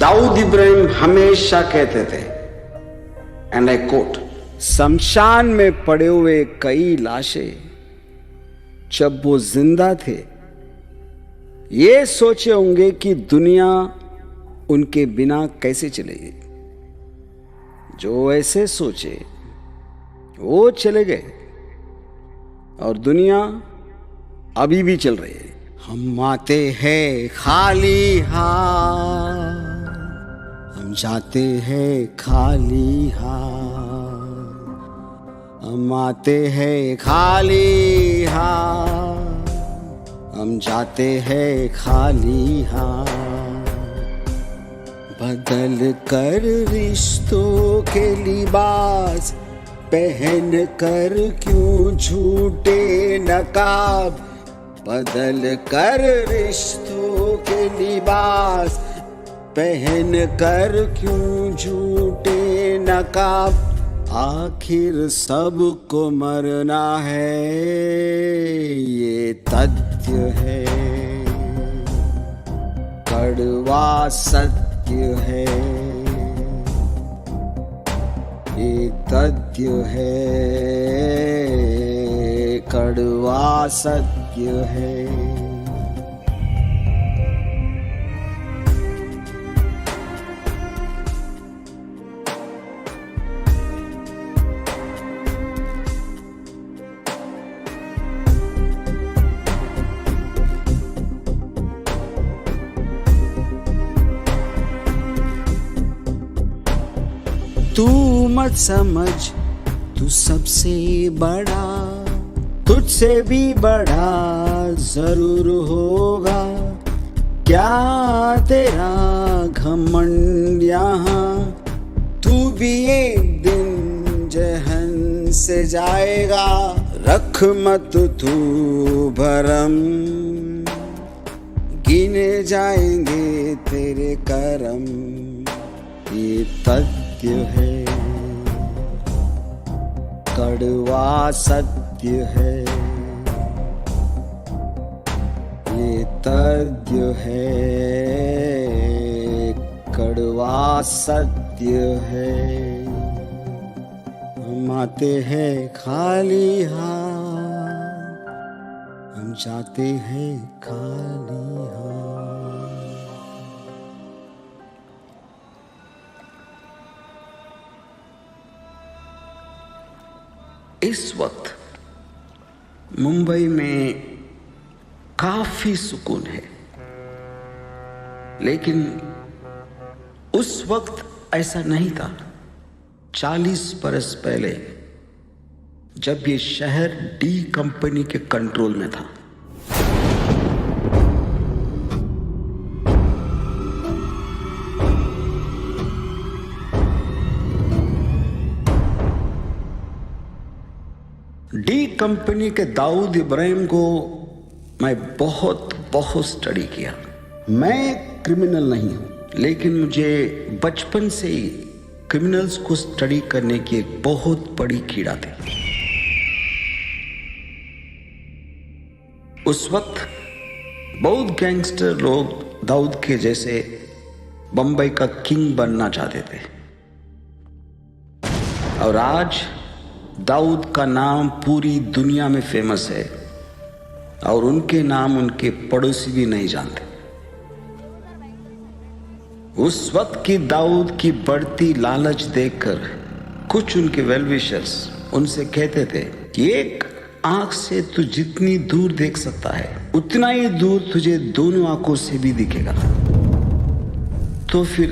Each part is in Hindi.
दाऊद इब्राहिम हमेशा कहते थे, एंड आई कोट, शमशान में पड़े हुए कई लाशें जब वो जिंदा थे ये सोचे होंगे कि दुनिया उनके बिना कैसे चलेगी। जो ऐसे सोचे वो चले गए और दुनिया अभी भी चल रही है। हम आते हैं खाली हाथ, हम जाते हैं खाली हाथ, हम आते हैं खाली हाथ, हम जाते हैं खाली हाथ। बदल कर रिश्तों के लिबास पहन कर क्यों झूठे नकाब, बदल कर रिश्तों के लिबास पहन कर क्यों झूठे नकाब। आखिर सबको मरना है ये तथ्य है, कड़वा सत्य है, ये तथ्य है, कड़वा सत्य है। तू मत समझ तू सबसे बड़ा, तुझसे भी बड़ा जरूर होगा। क्या तेरा घमंड यहाँ, तू भी एक दिन जहन से जाएगा। रख मत तू भरम, गिने जाएंगे तेरे करम। ये तथ्य है, कड़वा सत्य है, ये तथ्य है, कड़वा सत्य है। हम आते हैं खाली हाथ, हम जाते हैं खाली हाथ। इस वक्त मुंबई में काफी सुकून है, लेकिन उस वक्त ऐसा नहीं था। 40 बरस पहले जब ये शहर डी कंपनी के कंट्रोल में था। डी कंपनी के दाऊद इब्राहिम को मैं बहुत स्टडी किया। मैं क्रिमिनल नहीं हूं, लेकिन मुझे बचपन से ही क्रिमिनल्स को स्टडी करने की एक बहुत बड़ी कीड़ा थी। उस वक्त बहुत गैंगस्टर लोग दाऊद के जैसे बंबई का किंग बनना चाहते थे, और आज दाऊद का नाम पूरी दुनिया में फेमस है और उनके नाम उनके पड़ोसी भी नहीं जानते। उस वक्त की दाऊद की बढ़ती लालच देखकर कुछ उनके वेलविशर्स उनसे कहते थे कि एक आंख से तू जितनी दूर देख सकता है उतना ही दूर तुझे दोनों आंखों से भी दिखेगा। तो फिर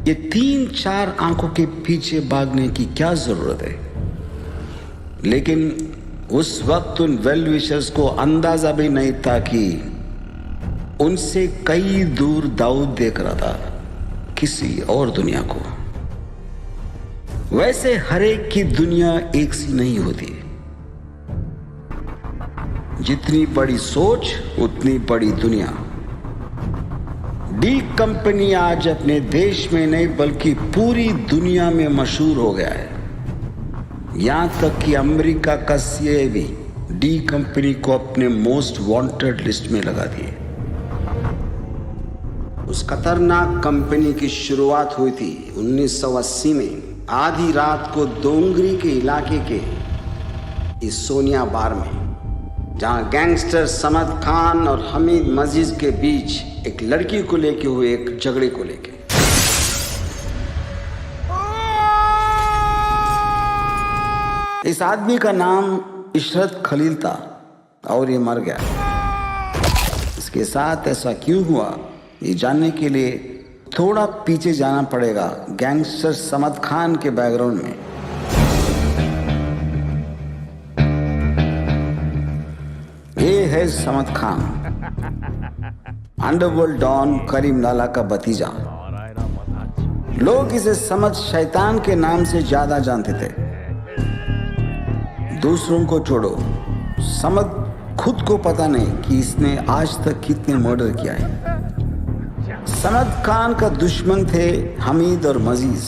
ये 3-4 आंखों के पीछे भागने की क्या जरूरत है। लेकिन उस वक्त उन वेलविशर्स को अंदाजा भी नहीं था कि उनसे कई दूर दाऊद देख रहा था किसी और दुनिया को। वैसे हर एक की दुनिया एक सी नहीं होती। जितनी बड़ी सोच उतनी बड़ी दुनिया। डी कंपनी आज अपने देश में नहीं बल्कि पूरी दुनिया में मशहूर हो गया है। यहां तक कि अमेरिका का सीआईए भी डी कंपनी को अपने मोस्ट वांटेड लिस्ट में लगा दिए। उस खतरनाक कंपनी की शुरुआत हुई थी 1980 में आधी रात को दोंगरी के इलाके के इस सोनिया बार में, जहां गैंगस्टर समद खान और हमीद मजीद के बीच एक लड़की को लेके हुए एक झगड़े को लेके। इस आदमी का नाम इशरत खलील था और ये मर गया। इसके साथ ऐसा क्यों हुआ, ये जानने के लिए थोड़ा पीछे जाना पड़ेगा गैंगस्टर समद खान के बैकग्राउंड में। ये है समद खान, अंडरवर्ल्ड डॉन करीम लाला का भतीजा। लोग इसे समद शैतान के नाम से ज्यादा जानते थे। दूसरों को छोड़ो, समद खुद को पता नहीं कि इसने आज तक कितने मर्डर किया है। समद खान का दुश्मन थे हमीद और मजीज।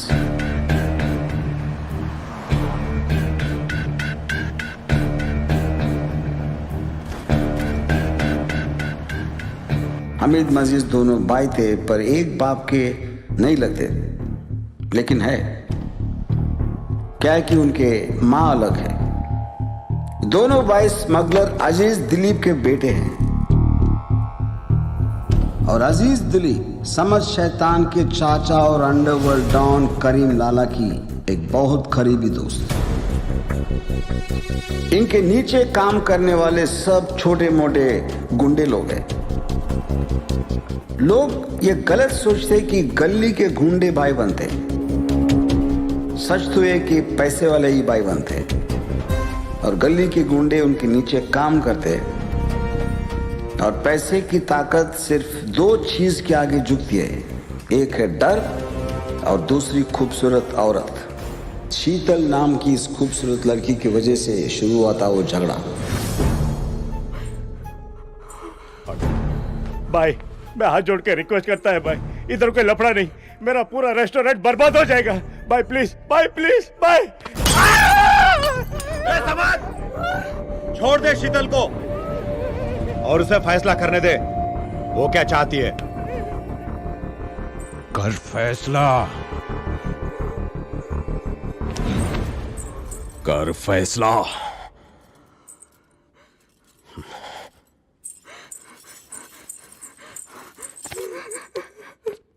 हमीद मजीज दोनों भाई थे, पर एक बाप के नहीं लगते। लेकिन है क्या कि उनके मां अलग है। दोनों भाई स्मगलर अजीज दिलीप के बेटे हैं और अजीज दिलीप समद शैतान के चाचा और अंडरवर्ल्ड डॉन करीम लाला की एक बहुत करीबी दोस्त। इनके नीचे काम करने वाले सब छोटे मोटे गुंडे लोग हैं। लोग ये गलत सोचते कि गली के गुंडे भाई बनते, सच तो ये कि पैसे वाले ही भाई बनते और गली के गुंडे उनके नीचे काम करते। और पैसे की ताकत सिर्फ दो चीज के आगे झुकती है, एक है डर और दूसरी खूबसूरत औरत। शीतल नाम की इस खूबसूरत लड़की की वजह से शुरू हुआ था वो झगड़ा। भाई मैं हाथ जोड़ के रिक्वेस्ट करता है भाई, इधर कोई लफड़ा नहीं, मेरा पूरा रेस्टोरेंट बर्बाद हो जाएगा। भाई प्लीज, भाई प्लीज, भाई। छोड़ दे शीतल को और उसे फैसला करने दे, वो क्या चाहती है। कर फैसला, कर फैसला।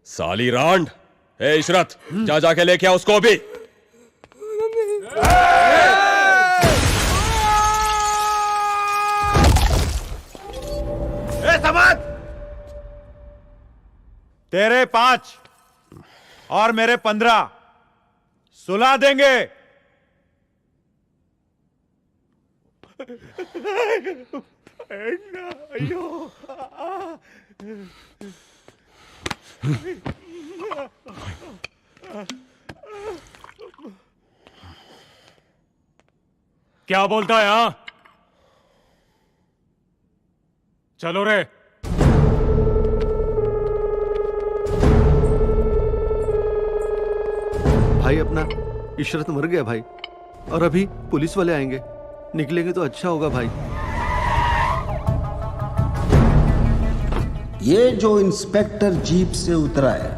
साली रांड, ए इशरत, जा जाके लेके आ उसको भी। तेरे 5 और मेरे 15 सुला देंगे। क्या बोलता है? हाँ चलो रे। भाई अपना इशरत मर गया भाई, और अभी पुलिस वाले आएंगे, निकलेंगे तो अच्छा होगा भाई। ये जो इंस्पेक्टर जीप से उतरा है,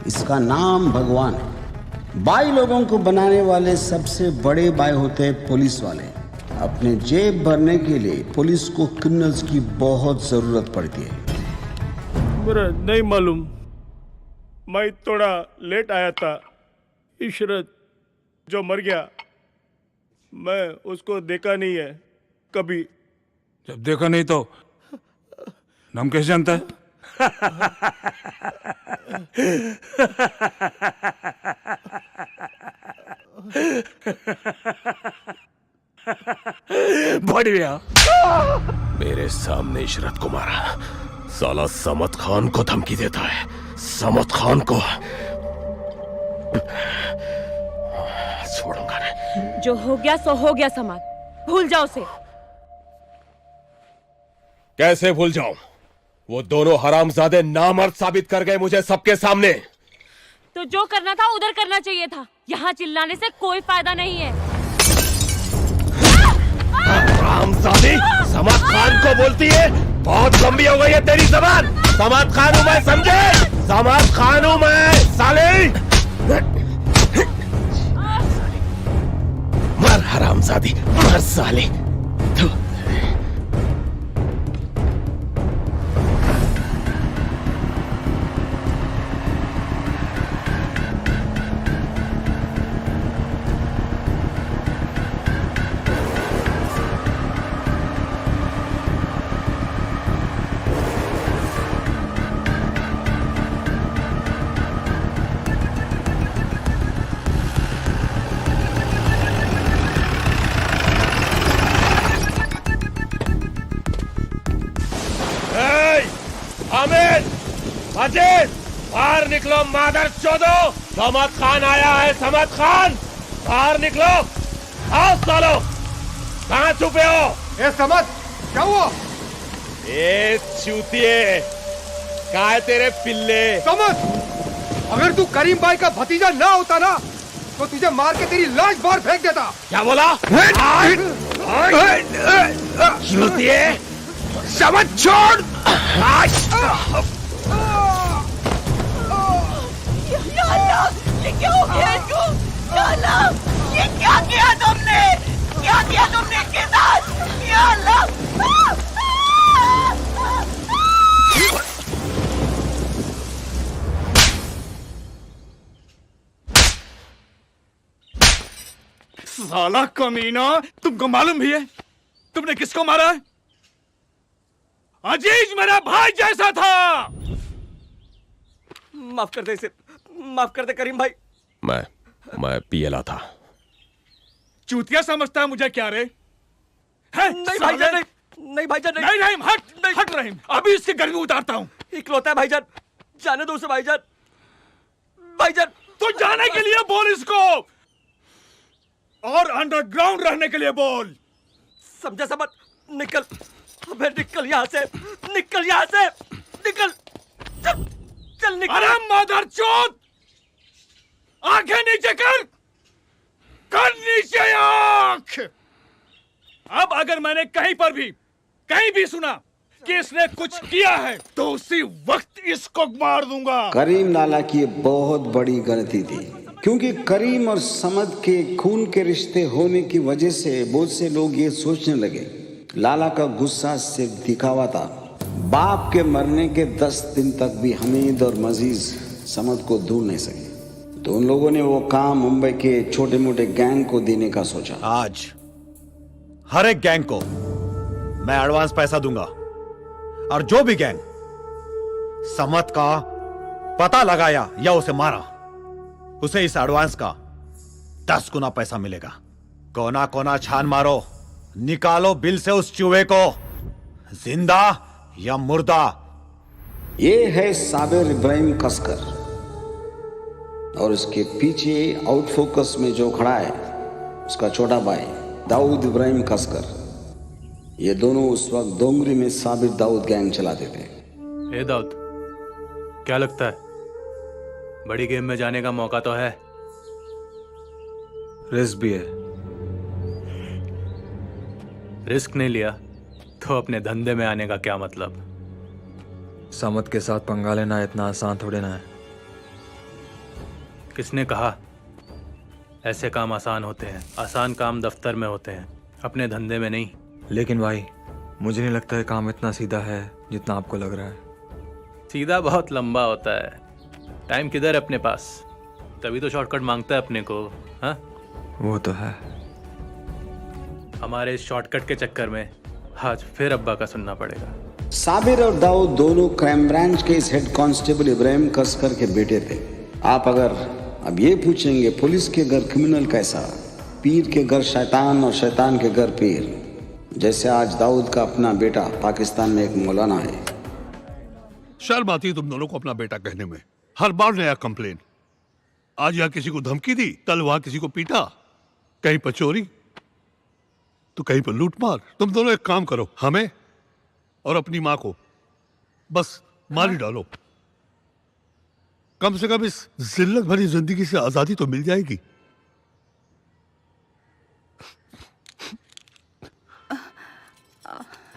इसका नाम भगवान है। बाई लोगों को बनाने वाले सबसे बड़े बाई होते हैं पुलिस वाले। अपने जेब भरने के लिए पुलिस को क्रिमिनल्स की बहुत जरूरत पड़ती है। मेरा नहीं मालूम, मैं थोड़ा लेट आया था। इशरत जो मर गया, मैं उसको देखा नहीं है कभी। जब देखा नहीं तो नाम कैसे जानता है? बढ़िया। मेरे सामने इशरत को मारा, साला समद खान को धमकी देता है। समद खान को छोड़ूंगा नहीं। जो हो गया सो हो गया समद, भूल जाओ उसे। कैसे भूल जाऊं? वो दोनों हरामजादे नामर्द साबित कर गए मुझे सबके सामने। तो जो करना था उधर करना चाहिए था, यहाँ चिल्लाने से कोई फायदा नहीं है। हरामजादी समद खान को बोलती है? बहुत लंबी हो गई है तेरी जबान। समद खान हूं मैं, समझे? समद खान हूं मैं साले। मर हरामजादी, मर साले। थू। हामिद, माजिद, बाहर निकलो मादर चोदो। समद खान आया है, समद खान, बाहर निकलो। आओ सालो, कहाँ छुपे हो? ए समद, क्या हुआ? ए चूतिए, कहाँ है तेरे पिल्ले? समद, अगर तू करीम भाई का भतीजा ना होता ना तो तुझे मार के तेरी लाश बाहर फेंक देता। क्या बोला? चूतिए, समद छोड़। या अल्लाह, ये क्या हो गया इनको? या अल्लाह, ये क्या किया तुमने? क्या किया तुमने इसके साथ? या अल्लाह! साला कमीना, तुमको मालूम भी है तुमने किसको मारा है? अजीज मेरा भाई जैसा था। माफ कर दे इसे, माफ कर दे करीम भाई। मैं पियला था। चूतिया समझता है मुझे क्या रे? है? नहीं भाईजान, नहीं भाईजान, नहीं नहीं, हट रहीम, अभी इसकी गर्मी उतारता हूँ। इकलौता है भाईजान, जाने दो उसे भाईजान। भाईजान तो जाने के लिए बोल इसको, और अंडरग्राउंड रहने के लिए बोल। समझा समझ? निकल, अबे निकल यहाँ से, निकल यहाँ से, निकल, चल चल निकल। अरे मादरचोद, आंखें नीचे कर नीचे आंख। अब अगर मैंने कहीं भी सुना कि इसने कुछ किया है तो उसी वक्त इसको मार दूंगा। करीम लाला की ये बहुत बड़ी गलती थी, क्योंकि करीम और समद के खून के रिश्ते होने की वजह से बहुत से लोग ये सोचने लगे लाला का गुस्सा सिर्फ दिखावा था। बाप के मरने के 10 दिन तक भी हमीद और मजीज समद को ढूंढ नहीं सके, तो उन लोगों ने वो काम मुंबई के छोटे मोटे गैंग को देने का सोचा। आज हर एक गैंग को मैं एडवांस पैसा दूंगा, और जो भी गैंग समद का पता लगाया या उसे मारा, उसे इस एडवांस का 10 गुना पैसा मिलेगा। कोना कोना छान मारो, निकालो बिल से उस चूहे को, जिंदा या मुर्दा। ये है साबिर इब्राहिम कसकर, और उसके पीछे आउट फोकस में जो खड़ा है उसका छोटा भाई दाऊद इब्राहिम कसकर। ये दोनों उस वक्त डोंगरी में साबिर दाऊद गैंग चलाते थे। ए दाऊद, क्या लगता है बड़ी गेम में जाने का मौका तो है? रिस्क भी है। रिस्क नहीं लिया तो अपने धंधे में आने का क्या मतलब? समद के साथ पंगा लेना इतना आसान थोड़े ना है। किसने कहा ऐसे काम आसान होते हैं? आसान काम दफ्तर में होते हैं, अपने धंधे में नहीं। लेकिन भाई, मुझे नहीं लगता है काम इतना सीधा है जितना आपको लग रहा है। सीधा बहुत लंबा होता है। टाइम किधर है अपने पास? तभी तो शॉर्टकट मांगता है अपने को। हाँ, वो तो है। हमारे इस शॉर्टकट के चक्कर में आज फिर अब्बा का सुनना पड़ेगा। साबिर और दाऊद दोनों क्राइम ब्रांच के इस हेड कांस्टेबल इब्राहिम कसकर के बेटे थे। आप अगर अब ये पूछेंगे पुलिस के घर क्रिमिनल कैसा, पीर के घर शैतान और शैतान के घर पीर, जैसे आज दाऊद का अपना बेटा पाकिस्तान में एक मौलाना है। शर्म आती है तुम दोनों को अपना बेटा कहने में। हर बार नया कंप्लेन। आज यहाँ किसी को धमकी दी, कल वहां किसी को पीटा, कहीं पर चोरी तो कहीं पर लूटमार। तुम दोनों एक काम करो, हमें और अपनी माँ को बस मार ही डालो। कम से कम इस जिल्लत भरी जिंदगी से आजादी तो मिल जाएगी।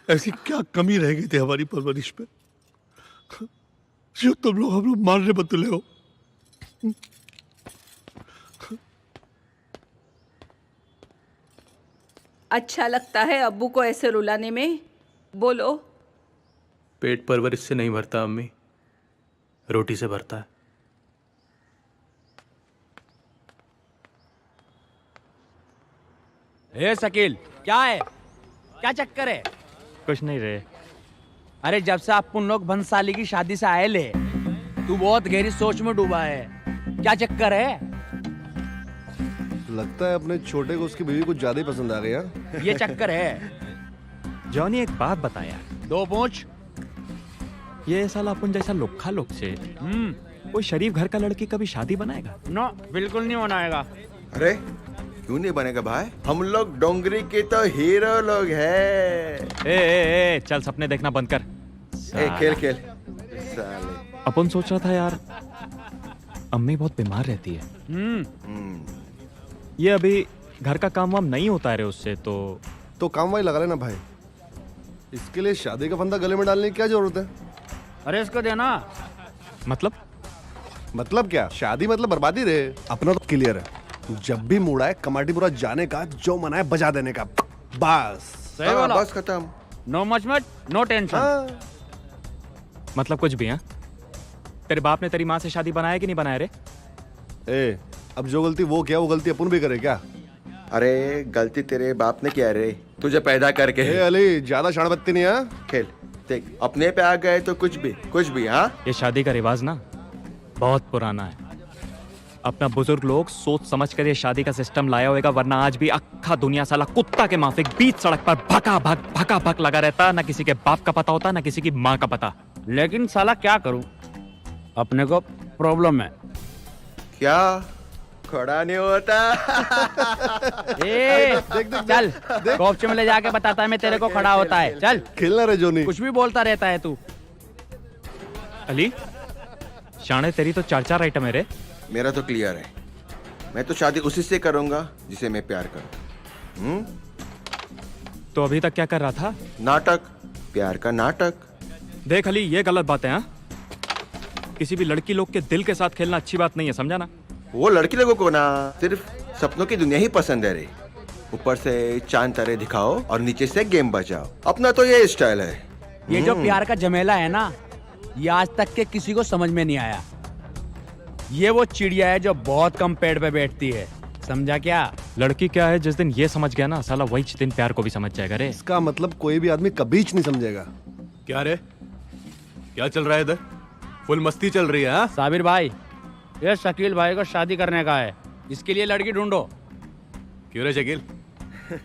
ऐसी क्या कमी रह गई थी हमारी परवरिश पे? जो तुम लोग हम लोग मारने में तुले हो। अच्छा लगता है अब्बू को ऐसे रुलाने में? बोलो। पेट परवरिश से नहीं भरता अम्मी, रोटी से भरता है। ए शकील, क्या है? क्या चक्कर है? कुछ नहीं रे। अरे जब से आप लोग भंसाली की शादी से आए ले, तू बहुत गहरी सोच में डूबा है। क्या चक्कर है? लगता है अपने छोटे को उसकी बीवी कुछ ज्यादा ही पसंद आ गया। ये चक्कर है। जॉनी एक बात बताया, 2 पूछ। ये साला अपन जैसा लोखा लोग से कोई शरीफ घर का लड़की कभी शादी बनाएगा? नो, बिल्कुल नहीं बनाएगा। अरे क्यों नहीं बनेगा भाई? हम लोग डोंगरी के तो हीरो लोग हैं। ए, चल सपने देखना बंद कर। खेल साले। अपन सोच रहा था यार, अम्मी बहुत बीमार रहती है। ये अभी घर का काम वाम नहीं होता है उससे, तो काम वाली लगा लेना भाई। इसके लिए शादी का फंदा गले में डालने की क्या जरूरत है? अरे इसको देना। मतलब क्या? शादी मतलब बर्बादी रे। अपना तो क्लियर है, जब भी मूड आए कमाटीपुरा जाने का, जो मना है बजा देने का, बस। सही बोला। बस खत्म। नो मचमच, नो टेंशन। मतलब कुछ भी है? तेरे बाप ने तेरी माँ से शादी बनाया कि नहीं बनाया रे? ए, अब जो गलती वो किया, वो गलती अपन भी करे क्या? अरे गलती तेरे बाप ने किया रे, तुझे पैदा करके। ए अली, ज्यादा शाणबत्ती नहीं है। खेल देख, अपने पे आ गए तो कुछ भी। हाँ, ये शादी का रिवाज ना बहुत पुराना है। अपना बुजुर्ग लोग सोच समझ कर ये शादी का सिस्टम लाया होगा, वरना आज भी अक्खा दुनिया साला कुत्ता के माफिक बीच सड़क पर भका भक लगा रहता। ना किसी के बाप का पता होता, ना किसी की माँ का पता। लेकिन साला क्या करूं, अपने को प्रॉब्लम है। क्या? खड़ा नहीं होता। चल कोपचे में ले जाके बताता है मैं तेरे को खड़ा होता है। चल खेलना रे जोनी, कुछ भी बोलता रहता है तू। अली शाणे, तेरी तो 4 आइटम है रे। मेरा तो क्लियर है, मैं तो शादी उसी से करूंगा जिसे मैं प्यार करूं। तो अभी तक क्या कर रहा था? नाटक, प्यार का नाटक। देख अली, ये गलत बात है। हाँ, किसी भी लड़की लोग के दिल के साथ खेलना अच्छी बात नहीं है, समझा ना? वो लड़की लोगों को ना सिर्फ सपनों की दुनिया ही पसंद है रे। ऊपर से चांद तारे दिखाओ और नीचे से गेम बजाओ। अपना तो ये स्टाइल है। ये जो प्यार का झमेला है ना, ये आज तक के किसी को समझ में नहीं आया। ये वो चिड़िया है जो बहुत कम पेड़ पे बैठती है, समझा क्या? लड़की क्या है, जिस दिन ये समझ गया ना साला, वही दिन प्यार को भी समझ जाएगा रे। इसका मतलब कोई भी आदमी कभी नहीं समझेगा। क्या रे, क्या चल रहा है इधर? फुल मस्ती चल रही है। हाँ साबिर भाई, ये शकील भाई को शादी करने का है, इसके लिए लड़की ढूंढो। क्यों रे शकील,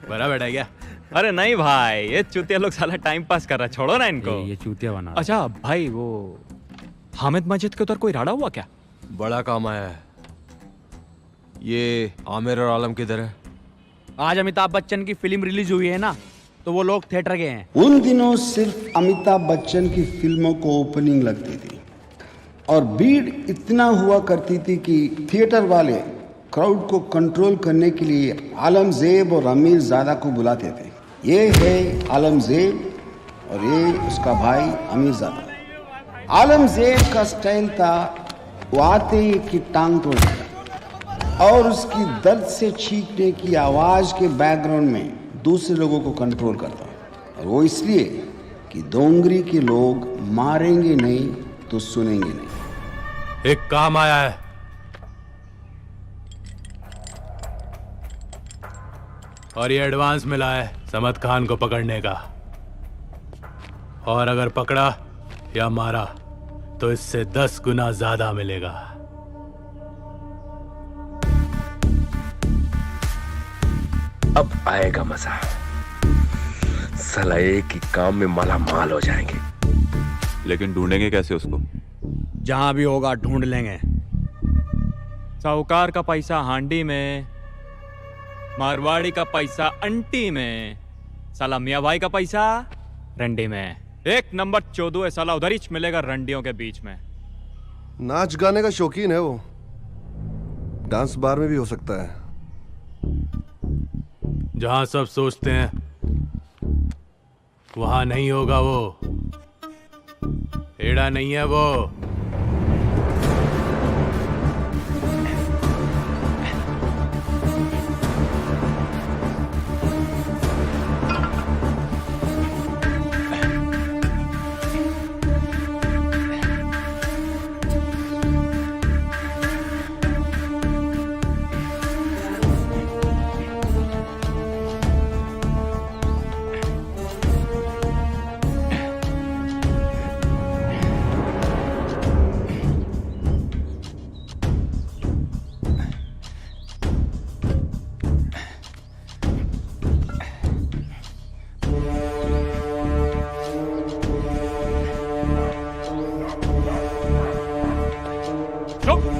बड़ा बैठा है क्या? अरे नहीं भाई, ये चूतिया लोग साला टाइम पास कर रहा है, छोड़ो ना इनको। ये चूतिया बना। अच्छा भाई, वो हामिद मस्जिद के उधर कोई राड़ा हुआ क्या? बड़ा काम आया है। ये आमिर और आलम किधर है? आज अमिताभ बच्चन की फिल्म रिलीज हुई है ना, तो वो लोग थिएटर गए हैं। उन दिनों सिर्फ अमिताभ बच्चन की फिल्मों को ओपनिंग लगती थी और भीड़ इतना हुआ करती थी कि थिएटर वाले क्राउड को कंट्रोल करने के लिए आलमजेब और अमीर ज़ादा को बुलाते थे। ये है आलमजेब और ये उसका भाई अमीर ज़ादा। आलमजेब का स्टाइल था, वो आते ही की टांग तोड़ देता और उसकी दर्द से चीखने की आवाज़ के बैकग्राउंड में दूसरे लोगों को कंट्रोल करता। और वो इसलिए कि डोंगरी के लोग मारेंगे नहीं तो सुनेंगे नहीं। एक काम आया है। और ये एडवांस मिला है समद खान को पकड़ने का। और अगर पकड़ा या मारा तो इससे 10 गुना ज्यादा मिलेगा। अब आएगा मजा। साला एक ही काम में मालामाल हो जाएंगे। लेकिन ढूंढेंगे कैसे उसको? जहां भी होगा ढूंढ लेंगे। साहूकार का पैसा हांडी में, मारवाड़ी का पैसा अंटी में, साला मियाँ भाई का पैसा रंडी में। 1 नंबर चोदू है साला, उधर ही मिलेगा रंडियों के बीच में। नाच गाने का शौकीन है वो, डांस बार में भी हो सकता है। जहां सब सोचते हैं वहां नहीं होगा वो। एड़ा नहीं है वो, चुप।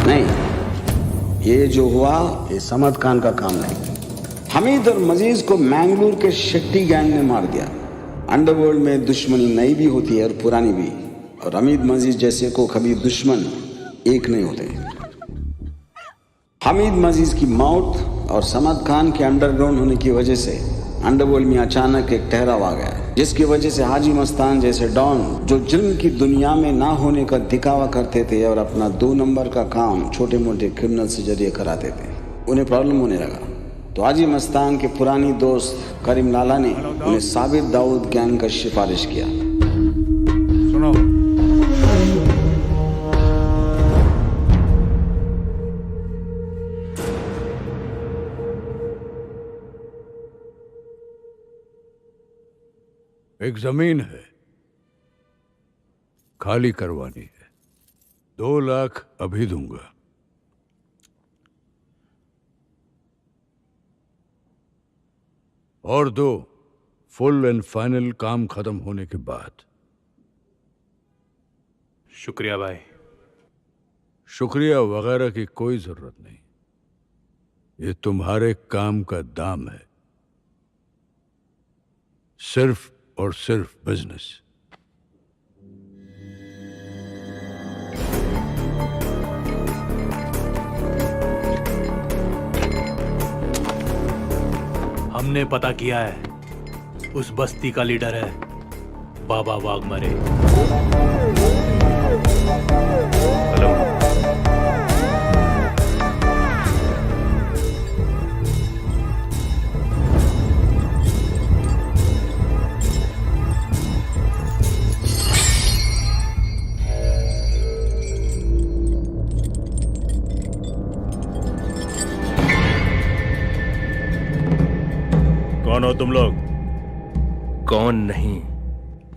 नहीं, ये जो हुआ ये समद खान का काम नहीं। हमीद और मजीज को मैंगलोर के शेट्टी गैंग ने मार दिया। अंडरवर्ल्ड में दुश्मनी नई भी होती है और पुरानी भी, और हमीद मजीज जैसे को कभी दुश्मन एक नहीं होते। हमीद मजीज की मौत और समद खान के अंडरग्राउंड होने की वजह से अंडरवर्ल्ड में अचानक एक ठहराव आ गया, जिसकी वजह से हाजी मस्तान जैसे डॉन जो जुल्म की दुनिया में ना होने का दिखावा करते थे और अपना 2 नंबर का काम छोटे मोटे क्रिमिनल से जरिए कराते थे, उन्हें प्रॉब्लम होने लगा। तो हाजी मस्तान के पुरानी दोस्त करीम लाला ने उन्हें साबिर दाऊद गैंग का सिफारिश किया। सुनो, एक जमीन है, खाली करवानी है। 2 लाख अभी दूंगा। और 2 फुल एंड फाइनल काम खत्म होने के बाद। शुक्रिया भाई। शुक्रिया वगैरह की कोई जरूरत नहीं, ये तुम्हारे काम का दाम है। सिर्फ और सिर्फ बिजनेस। हमने पता किया है, उस बस्ती का लीडर है बाबा वाघमरे। हेलो, कौन हो तुम लोग? कौन नहीं,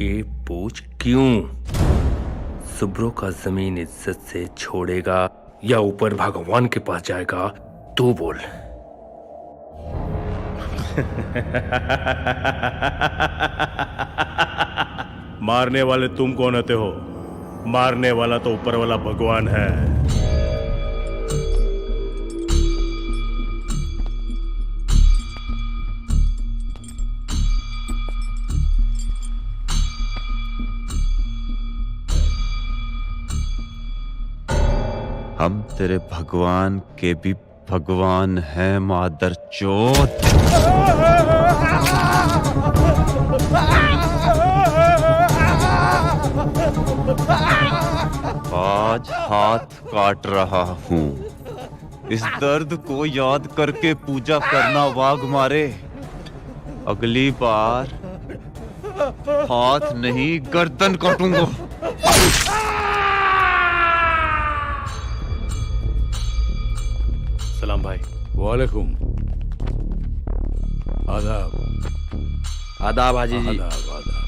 ये पूछ क्यों? सुब्रो का जमीन इज्जत से छोड़ेगा या ऊपर भगवान के पास जाएगा, तू बोल। मारने वाले तुम कौन होते हो? मारने वाला तो ऊपर वाला भगवान है। हम तेरे भगवान के भी भगवान हैं मादर चोद। आज हाथ काट रहा हूँ, इस दर्द को याद करके पूजा करना वाघमारे। अगली बार हाथ नहीं गर्दन काटूंगा। सलाम भाई। वालेकुम। आदाब। आदाब हाजी जी। आदाब आदाब।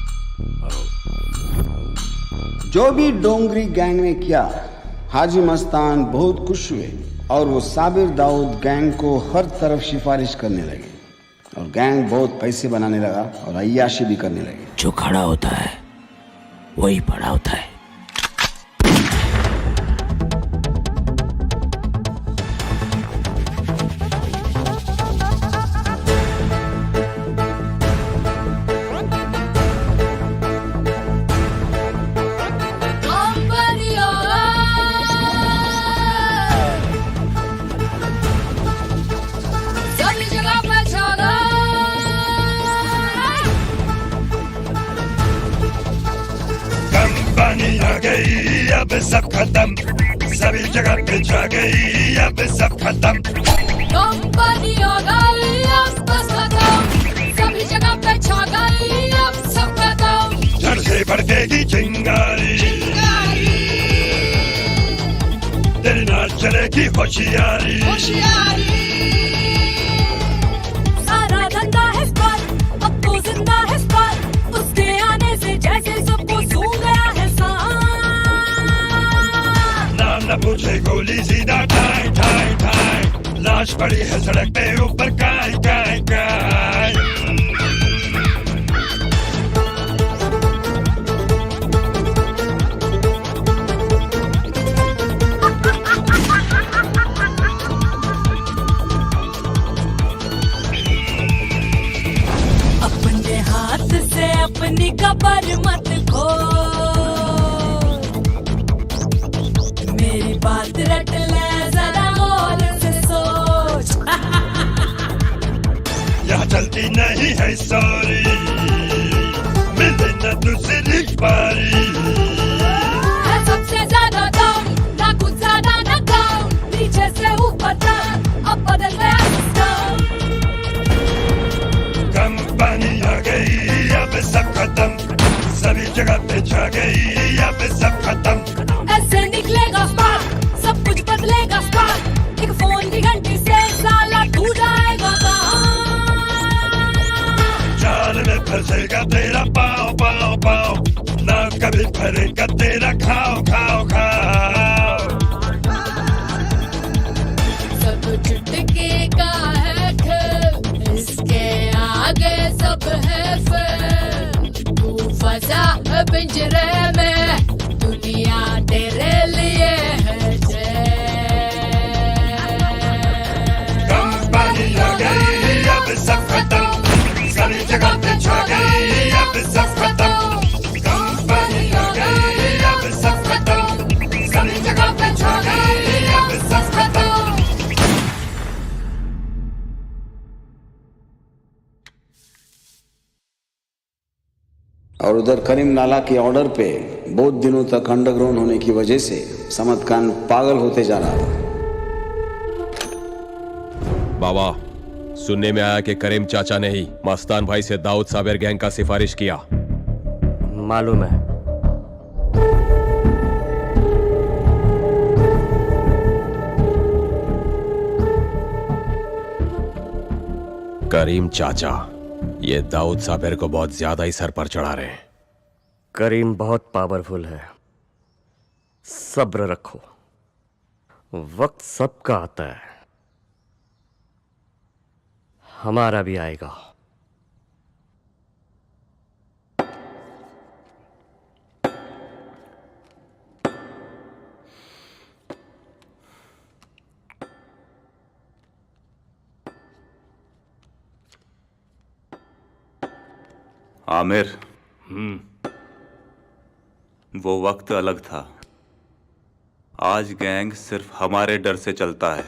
जो भी डोंगरी गैंग ने किया, हाजी मस्तान बहुत खुश हुए और वो साबिर दाऊद गैंग को हर तरफ सिफारिश करने लगे। और गैंग बहुत पैसे बनाने लगा और अय्याशी भी करने लगे। जो खड़ा होता है वही पड़ा होता है। अब सब खत्म, सभी जगह पे छा गई, अब सब खत्म। कंपनी आ गई, अब बस खत्म, सभी जगह पे छा गई, अब सब खत्म। जड़ से भड़केगी चिंगारी, तेरी नाच चलेगी होशियारी। सारा धंधा है स्पॉट, अब तो जिंदा है स्पॉट, उसके आने से जैसे सबको सूंघ गया है सांप। न पूछे गोली सीधा ठाई ठाई ठाई, लाश पड़ी है सड़क पे ऊपर काय काय काय। अपने हाथ से अपनी कबर मत खो, मेरी बात रट ले जरा गौर से सोच। यहाँ चलती नहीं है सॉरी, मिले न दूसरी बारी। है सबसे ज्यादा डाउन, ना कुछ ज्यादा ना डाउन, नीचे से ऊपर तक अब बदल गया सिस्टम। कंपनी आ गई, अब सब खत्म, सभी जगह पे छा गई, अब सब खत्म। ऐसे निकलेगा स्पार्क, सब कुछ बदलेगा स्पार्क, एक फोन की घंटी से साला तू जाएगा कहाँ। जाल में फंसेगा तेरा पाँव पाँव पाँव, ना कभी फरेगा तेरा खाओ खाओ खाओ। सब चुटकी का है खेल, इसके आगे सब है फेल। तू फंसा है पिंजरे में, दुनिया तेरे लिए है जेल। कंपनी आ गई, अब सब खत्म, सभी जगह पे छा गई, अब सब खत्म। कंपनी आ गई, अब सब खत्म, सभी जगह पे छा गई, अब सब खत्म। और उधर करीम नाला के ऑर्डर पे बहुत दिनों तक अंडरग्राउंड होने की वजह से समद खान पागल होते जा रहा था। बाबा, सुनने में आया कि करीम चाचा ने ही मस्तान भाई से दाऊद साबिर गैंग का सिफारिश किया। मालूम है। करीम चाचा ये दाऊद साबिर को बहुत ज्यादा ही सर पर चढ़ा रहे हैं। करीम बहुत पावरफुल है, सब्र रखो, वक्त सबका आता है, हमारा भी आएगा। आमिर, वो वक्त अलग था। आज गैंग सिर्फ हमारे डर से चलता है,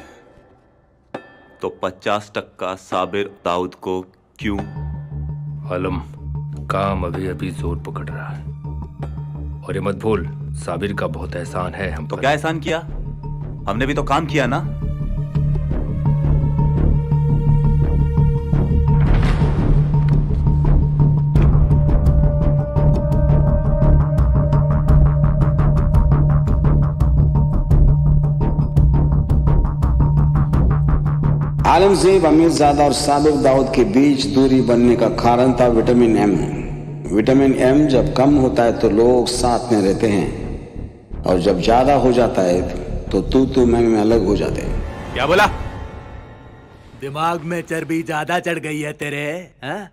तो 50% साबिर दाऊद को क्यों? आलम, काम अभी अभी जोर पकड़ रहा है, और ये मत भूल साबिर का बहुत एहसान है हम तो पर। क्या एहसान किया? हमने भी तो काम किया ना। आलमजेब अमीरजादा और साबिर दाऊद के बीच दूरी बनने का कारण था विटामिन एम। विटामिन एम जब कम होता है तो लोग साथ में रहते हैं, और जब ज्यादा हो जाता है तो तू मैं अलग हो जाते हैं। क्या बोला? दिमाग में चर्बी ज्यादा चढ़ गई है तेरे, हाँ?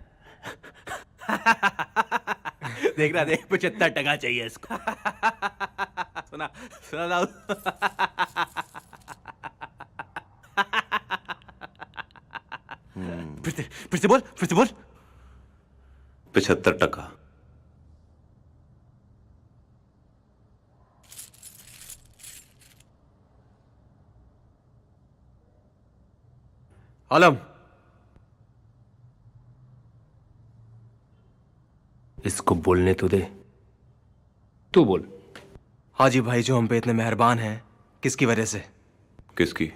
देख रहा, देख 75% चाहिए इसको। सुना सुना दाऊद। फिर से बोल, फिर से बोल। 75%। आलम, इसको बोलने तो दे। तू बोल। हाजी भाई जो हम पे इतने मेहरबान हैं, किसकी वजह से? किसकी?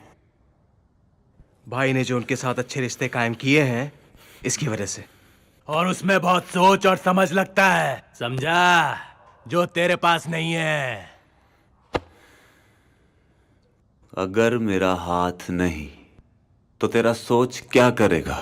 भाई ने जो उनके साथ अच्छे रिश्ते कायम किए हैं, इसकी वजह से। और उसमें बहुत सोच और समझ लगता है, समझा? जो तेरे पास नहीं है। अगर मेरा हाथ नहीं तो तेरा सोच क्या करेगा?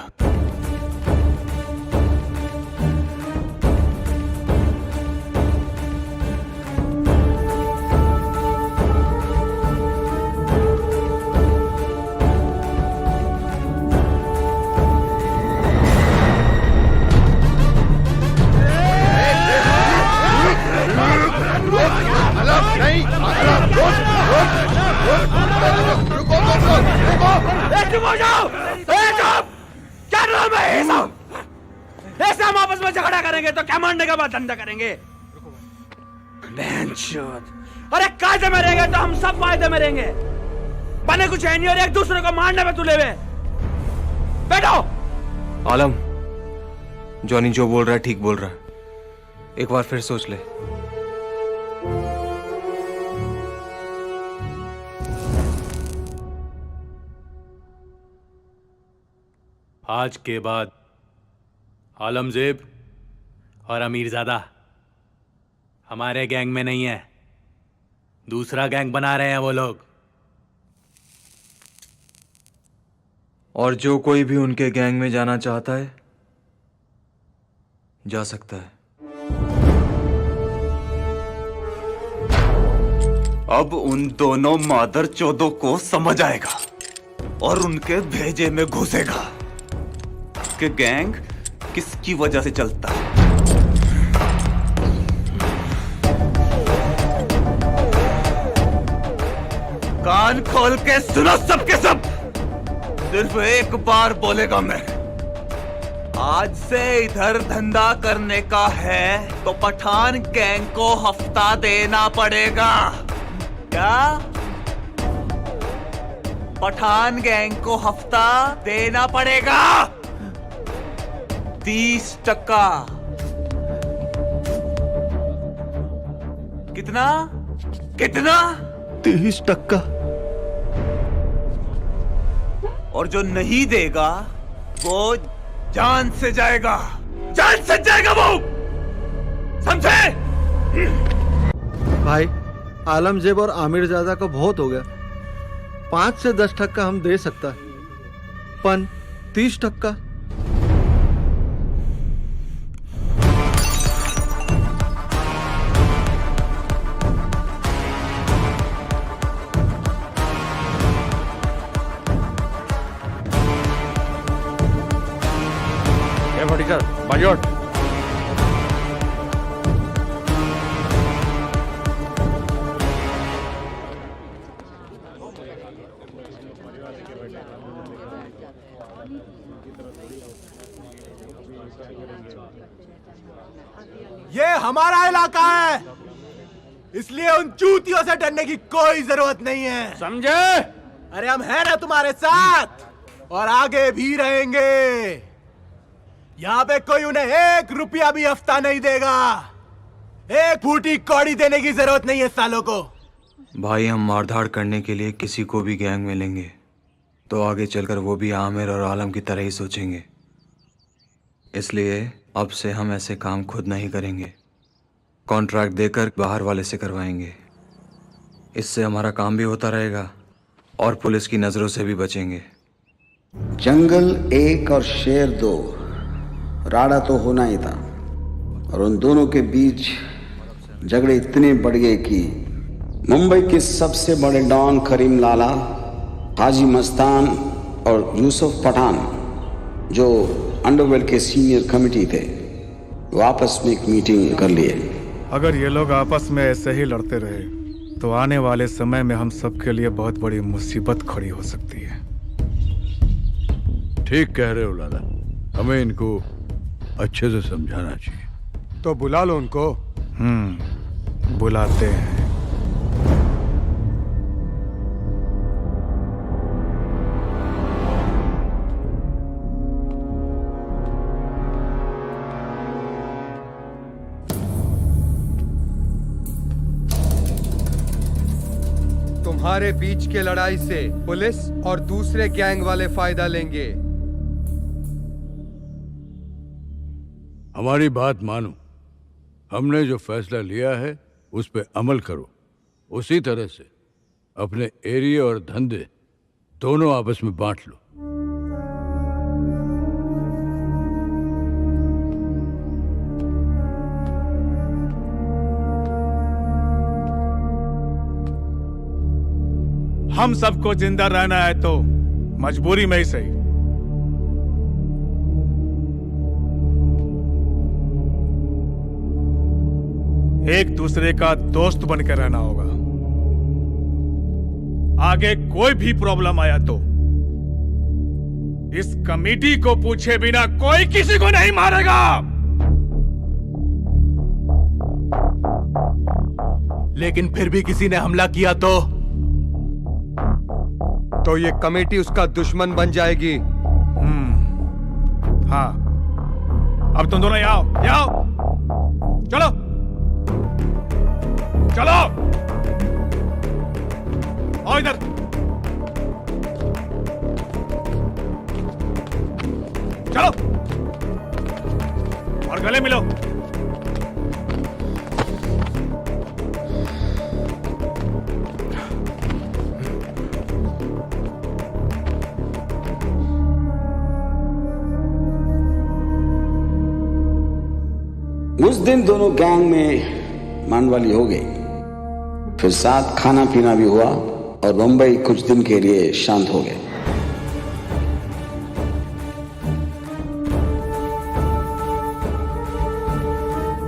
चुप हो जाओ! चुप! क्या ड्रामा है ये सब? ऐसे हम आपस में झगड़ा करेंगे तो क्या मारने का बाद धंधा करेंगे? अरे कायदे में रहेंगे तो हम सब फायदे में रहेंगे। बने कुछ है नहीं और एक दूसरे को मारने में तुले हुए। बैठो। आलम, जॉनी जो बोल रहा है ठीक बोल रहा है, एक बार फिर सोच ले। आज के बाद आलमजेब और अमीरजादा हमारे गैंग में नहीं है। दूसरा गैंग बना रहे हैं वो लोग। और जो कोई भी उनके गैंग में जाना चाहता है, जा सकता है। अब उन दोनों मादर चौदों को समझ आएगा और उनके भेजे में घुसेगा कि गैंग किसकी वजह से चलता है। कान खोल के सुनो सबके सब। सिर्फ एक बार बोलेगा मैं। आज से इधर धंधा करने का है तो पठान गैंग को हफ्ता देना पड़ेगा। क्या? पठान गैंग को हफ्ता देना पड़ेगा। 30%। कितना? कितना? 30%। और जो नहीं देगा वो जान से जाएगा। जान से जाएगा वो, समझे? भाई, आलमजेब और आमिरजादा को बहुत हो गया। 5 से 10% हम दे सकता है, पन 30%। बाजोट। ये हमारा इलाका है, इसलिए उन चूतियों से डरने की कोई जरूरत नहीं है, समझे? अरे हम हैं ना तुम्हारे साथ और आगे भी रहेंगे। यहाँ पे कोई उन्हें 1 रुपया भी हफ्ता नहीं देगा। 1 फूटी कौड़ी देने की जरूरत नहीं है सालों को। भाई, हम मारधाड़ करने के लिए किसी को भी गैंग में लेंगे तो आगे चलकर वो भी आमिर और आलम की तरह ही सोचेंगे। इसलिए अब से हम ऐसे काम खुद नहीं करेंगे, कॉन्ट्रैक्ट देकर बाहर वाले से करवाएंगे। इससे हमारा काम भी होता रहेगा और पुलिस की नजरों से भी बचेंगे। जंगल 1 और शेर 2, राड़ा तो होना ही था। और उन दोनों के बीच झगड़े इतने बढ़ गए कि मुंबई के सबसे बड़े डॉन करीम लाला, हाजी मस्तान और यूसुफ पठान जो अंडरवर्ल्ड के सीनियर कमिटी थे वो आपस में एक मीटिंग कर लिए। अगर ये लोग आपस में ऐसे ही लड़ते रहे तो आने वाले समय में हम सबके लिए बहुत बड़ी मुसीबत खड़ी हो सकती है। ठीक कह रहे हो लाला, हमें इनको अच्छे से समझाना चाहिए। तो बुला लो उनको। बुलाते हैं। तुम्हारे बीच के लड़ाई से पुलिस और दूसरे गैंग वाले फायदा लेंगे। हमारी बात मानो, हमने जो फैसला लिया है उस पे अमल करो। उसी तरह से अपने एरिया और धंधे दोनों आपस में बांट लो। हम सबको जिंदा रहना है तो मजबूरी में ही सही। एक दूसरे का दोस्त बनकर रहना होगा। आगे कोई भी प्रॉब्लम आया तो इस कमेटी को पूछे बिना कोई किसी को नहीं मारेगा। लेकिन फिर भी किसी ने हमला किया तो ये कमेटी उसका दुश्मन बन जाएगी। हाँ, अब तुम दोनों आओ, आओ, चलो चलो, आओ इधर। चलो और गले मिलो। उस दिन दोनों गैंग में मनवाली हो गई। फिर साथ खाना पीना भी हुआ और बंबई कुछ दिन के लिए शांत हो गए।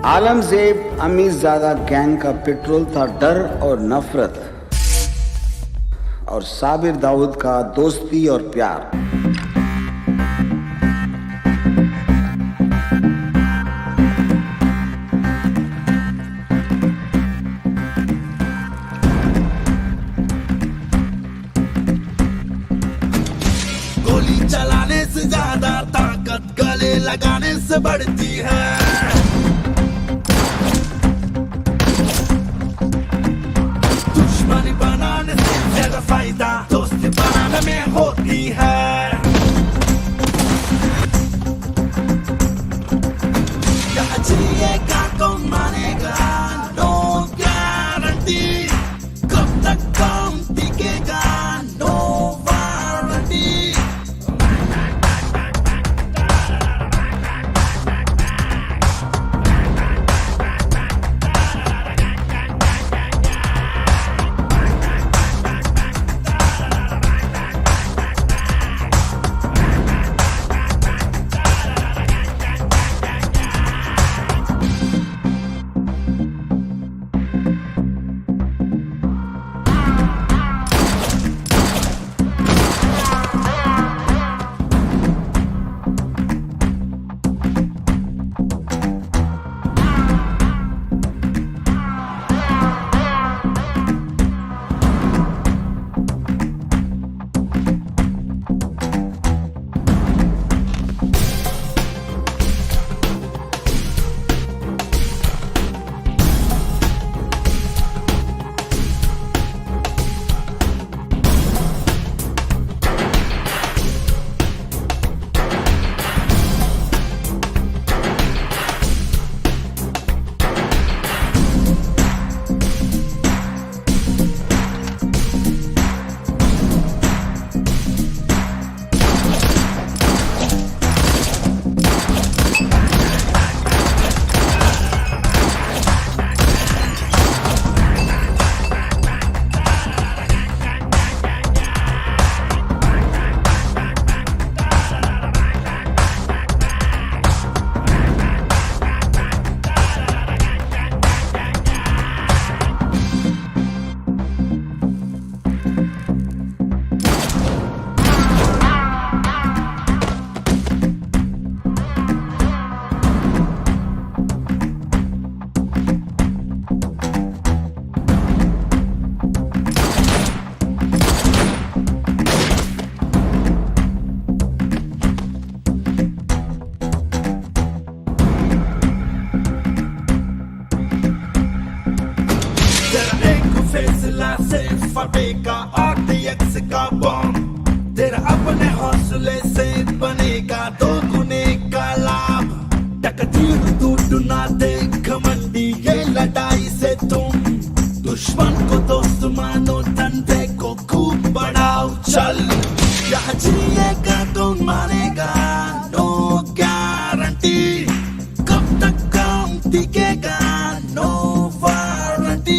आलमजेब अमीरजादा गैंग का पेट्रोल था डर और नफरत, और साबिर दाऊद का दोस्ती और प्यार। चलाने से ज्यादा ताकत गले लगाने से बढ़ती है। दुश्मनी बनाने से ज्यादा फायदा दोस्ती बनाने में होती है। क्या जिएगा कौन मानेगा, नो गारंटी। कब तक काम टिकेगा, नो वारंटी। सुना दे घमंडी ये लड़ाई से तुम दुश्मन को दोस्त मानो, धंधे को खूब बढ़ाओ। चल यहाँ जिएगा कौन मारेगा, नो गारंटी। कब तक काम टिकेगा, नो वारंटी।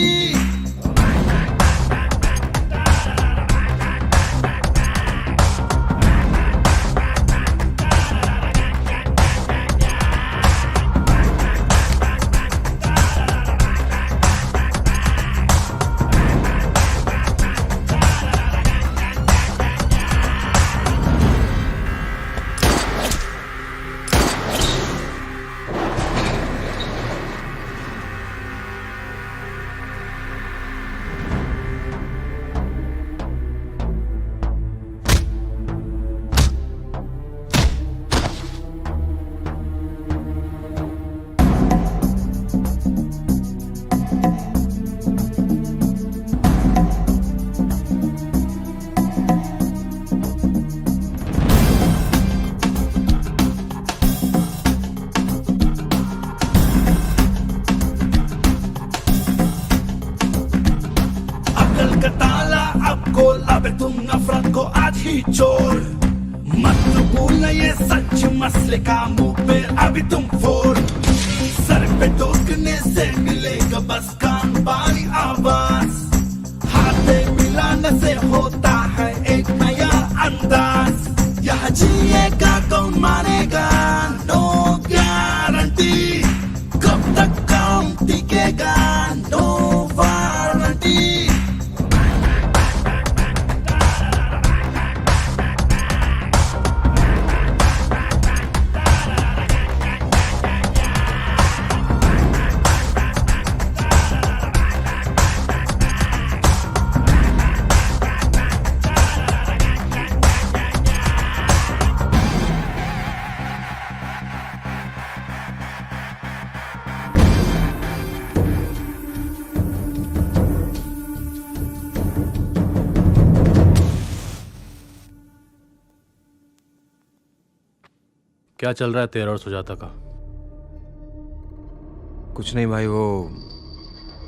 अकल का ताला अब खोल, अब तुम नफरत को आज ही छोड़। मत भूल ये सच मसले का मुंह पे अभी तुम फोड़। सर पे टोकने से मिलेगा बस कान बारी आवाज। हाथे मिलाने से होता है एक नया अंदाज। यहाँ जिएगा कौन मानेगा, नो गारंटी। कब तक काम टिकेगा, नो वारंटी। क्या चल रहा है तेरा और सुजाता का? कुछ नहीं भाई, वो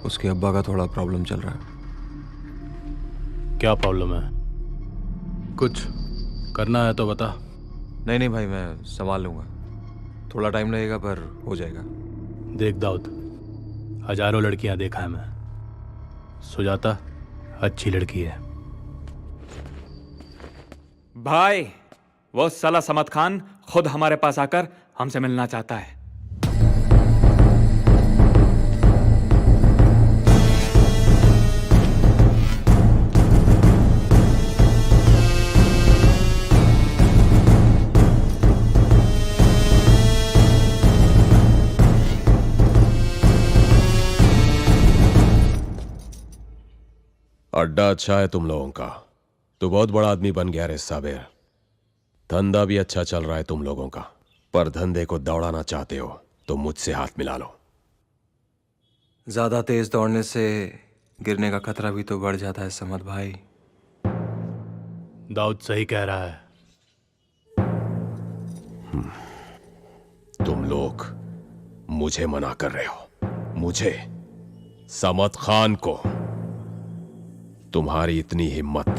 उसके अब्बा का थोड़ा प्रॉब्लम चल रहा है। क्या प्रॉब्लम है? कुछ करना है तो बता। नहीं नहीं भाई, मैं संभाल लूंगा। थोड़ा टाइम लगेगा पर हो जाएगा। देख दाऊद, हजारों लड़कियां देखा है मैं, सुजाता अच्छी लड़की है। भाई वो साला समत खान खुद हमारे पास आकर हमसे मिलना चाहता है। अड्डा अच्छा है तुम लोगों का। तू बहुत बड़ा आदमी बन गया रे साबिर। धंधा भी अच्छा चल रहा है तुम लोगों का, पर धंधे को दौड़ाना चाहते हो तो मुझसे हाथ मिला लो। ज्यादा तेज दौड़ने से गिरने का खतरा भी तो बढ़ जाता है समत भाई। दाऊद सही कह रहा है। तुम लोग मुझे मना कर रहे हो, मुझे, समत खान को। तुम्हारी इतनी हिम्मत।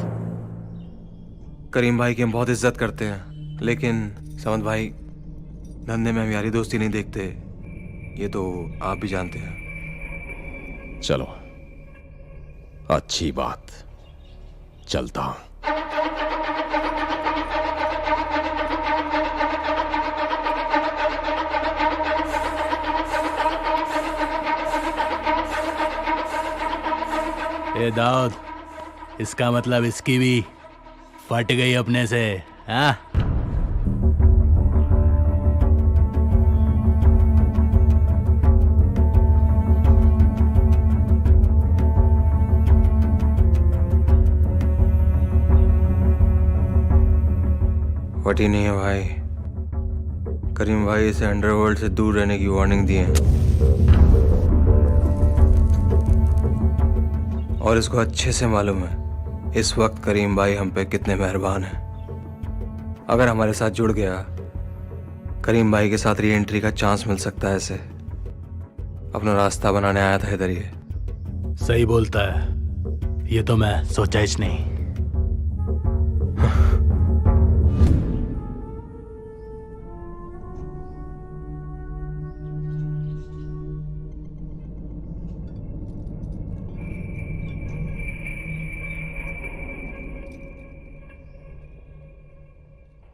करीम भाई की हम बहुत इज्जत करते हैं, लेकिन समत भाई धंधे में हम यारी दोस्ती नहीं देखते, ये तो आप भी जानते हैं। चलो, अच्छी बात, चलता हूं। ए दाऊद, इसका मतलब इसकी भी फट गई अपने से, हाँ? फटी नहीं है भाई। करीम भाई इसे अंडरवर्ल्ड से दूर रहने की वार्निंग दी है और इसको अच्छे से मालूम है इस वक्त करीम भाई हम पे कितने मेहरबान हैं। अगर हमारे साथ जुड़ गया, करीम भाई के साथ री एंट्री का चांस मिल सकता है इसे। अपना रास्ता बनाने आया था इधर ये। सही बोलता है, ये तो मैं सोचा ही नहीं।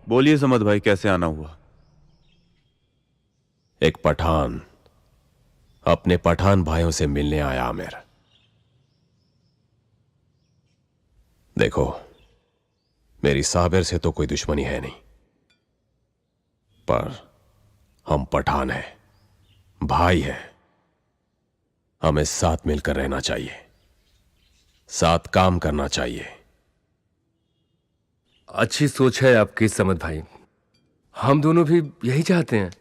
बोलिए समद भाई, कैसे आना हुआ? एक पठान अपने पठान भाइयों से मिलने आया आमिर। देखो, मेरी साबिर से तो कोई दुश्मनी है नहीं, पर हम पठान हैं, भाई हैं। हमें साथ मिलकर रहना चाहिए, साथ काम करना चाहिए। अच्छी सोच है आपकी समद भाई, हम दोनों भी यही चाहते हैं।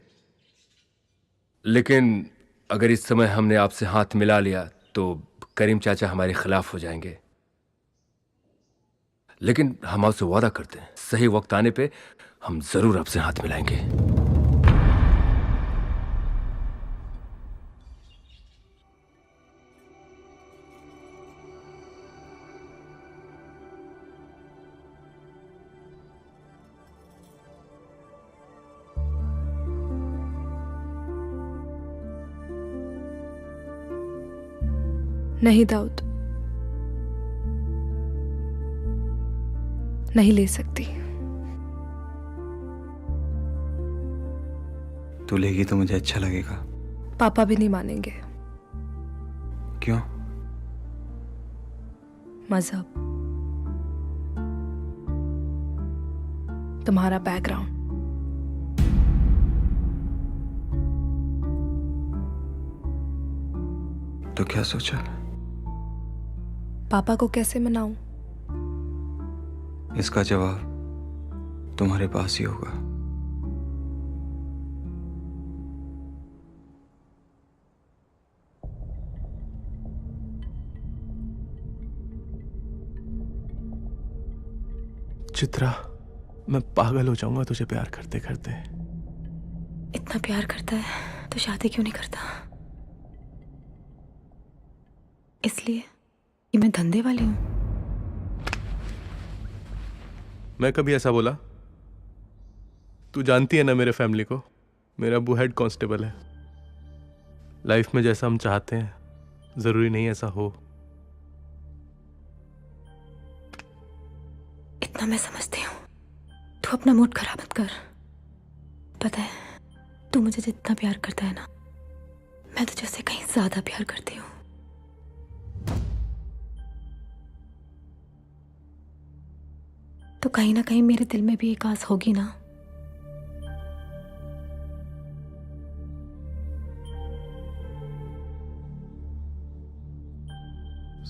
लेकिन अगर इस समय हमने आपसे हाथ मिला लिया तो करीम चाचा हमारे खिलाफ हो जाएंगे। लेकिन हम आपसे वादा करते हैं, सही वक्त आने पे हम जरूर आपसे हाथ मिलाएंगे। नहीं दाऊद, नहीं ले सकती। तू लेगी तो मुझे अच्छा लगेगा। पापा भी नहीं मानेंगे। क्यों? मजहब, तुम्हारा बैकग्राउंड। तो क्या सोचा? पापा को कैसे मनाऊं? इसका जवाब तुम्हारे पास ही होगा। चित्रा, मैं पागल हो जाऊंगा तुझे प्यार करते करते। इतना प्यार करता है तो शादी क्यों नहीं करता? इसलिए कि मैं धंधे वाली हूं। मैं कभी ऐसा बोला? तू जानती है ना मेरे फैमिली को, मेरा अब्बू हेड कांस्टेबल है। लाइफ में जैसा हम चाहते हैं जरूरी नहीं ऐसा हो। इतना मैं समझती हूँ, तू अपना मूड खराब मत कर। पता है, तू मुझे जितना प्यार करता है ना, मैं तुझे उससे कहीं ज्यादा प्यार करती हूँ। तो कहीं ना कहीं मेरे दिल में भी एक आस होगी ना।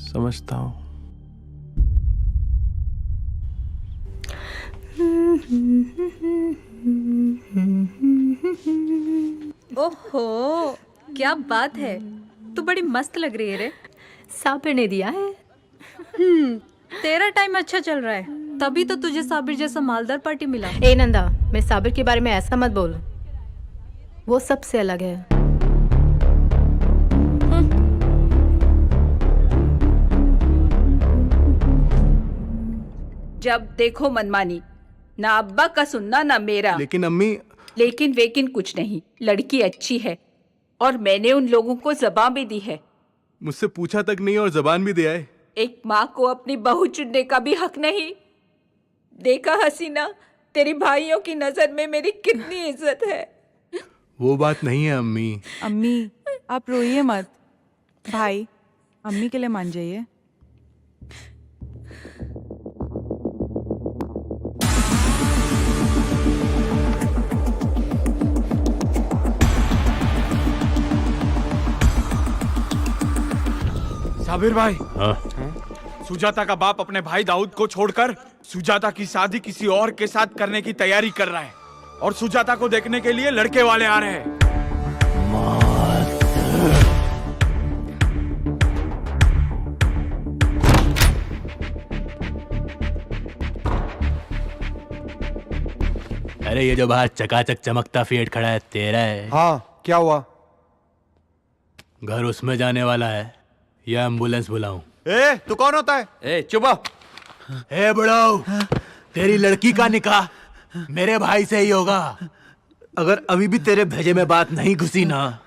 समझता हूँ। ओहो, क्या बात है, तू बड़ी मस्त लग रही है रे। साबिर ने दिया है। तेरा टाइम अच्छा चल रहा है, तभी तो तुझे साबिर जैसा मालदार पार्टी मिला। ए नंदा, मैं साबिर के बारे में ऐसा मत बोल, वो सबसे अलग है। जब देखो मनमानी, ना अब्बा का सुनना ना मेरा। लेकिन अम्मी। लेकिन वेकिन कुछ नहीं, लड़की अच्छी है और मैंने उन लोगों को जबान भी दी है। मुझसे पूछा तक नहीं और जबान भी दिया है। एक माँ को अपनी बहू चुनने का भी हक नहीं। देखा हसीना, तेरी भाइयों की नजर में मेरी कितनी इज्जत है। वो बात नहीं है अम्मी। अम्मी, आप रोइए मत। भाई, अम्मी के लिए मान जाइए। साबिर भाई। हाँ? सुजाता का बाप अपने भाई दाऊद को छोड़कर सुजाता की शादी किसी और के साथ करने की तैयारी कर रहा है और सुजाता को देखने के लिए लड़के वाले आ रहे हैं। अरे ये जो बाहर चकाचक चमकता फिएट खड़ा है तेरा है? हाँ, क्या हुआ? घर उसमें जाने वाला है या एम्बुलेंस बुलाऊं? ए, तू कौन होता है? ए चुप। ए बुढ़ाऊ, तेरी लड़की का निकाह मेरे भाई से ही होगा। अगर अभी भी तेरे भेजे में बात नहीं घुसी ना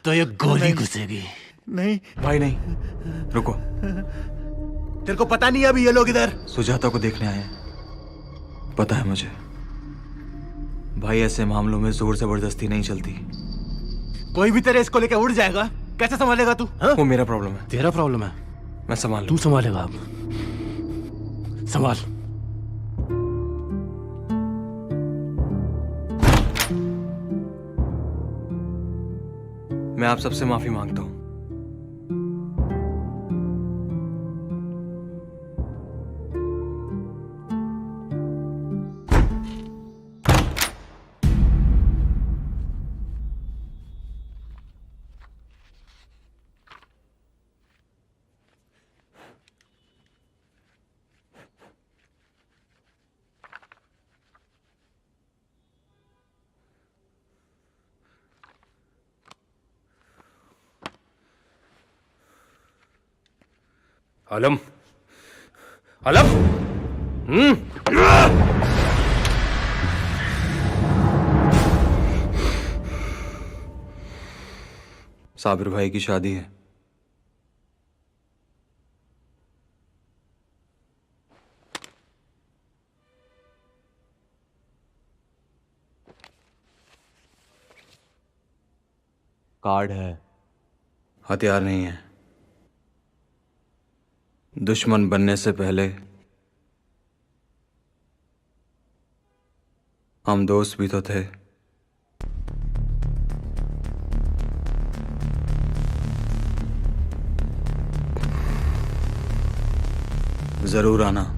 तो ये गोली घुसेगी। नहीं भाई नहीं, रुको। तेरे को पता नहीं अभी ये लोग इधर सुजाता को देखने आए हैं। पता है मुझे भाई, ऐसे मामलों में जोर जबरदस्ती नहीं चलती। कोई भी तेरे इसको लेके उड़ जाएगा, कैसे संभालेगा तू? वो मेरा प्रॉब्लम है। तेरा प्रॉब्लम है? मैं संभाल। तू संभालेगा अब। संभाल। मैं आप सबसे माफी मांगता हूं। आलम, आलम, साबिर भाई की शादी है। कार्ड है, हथियार नहीं है। दुश्मन बनने से पहले हम दोस्त भी तो थे। जरूर आना।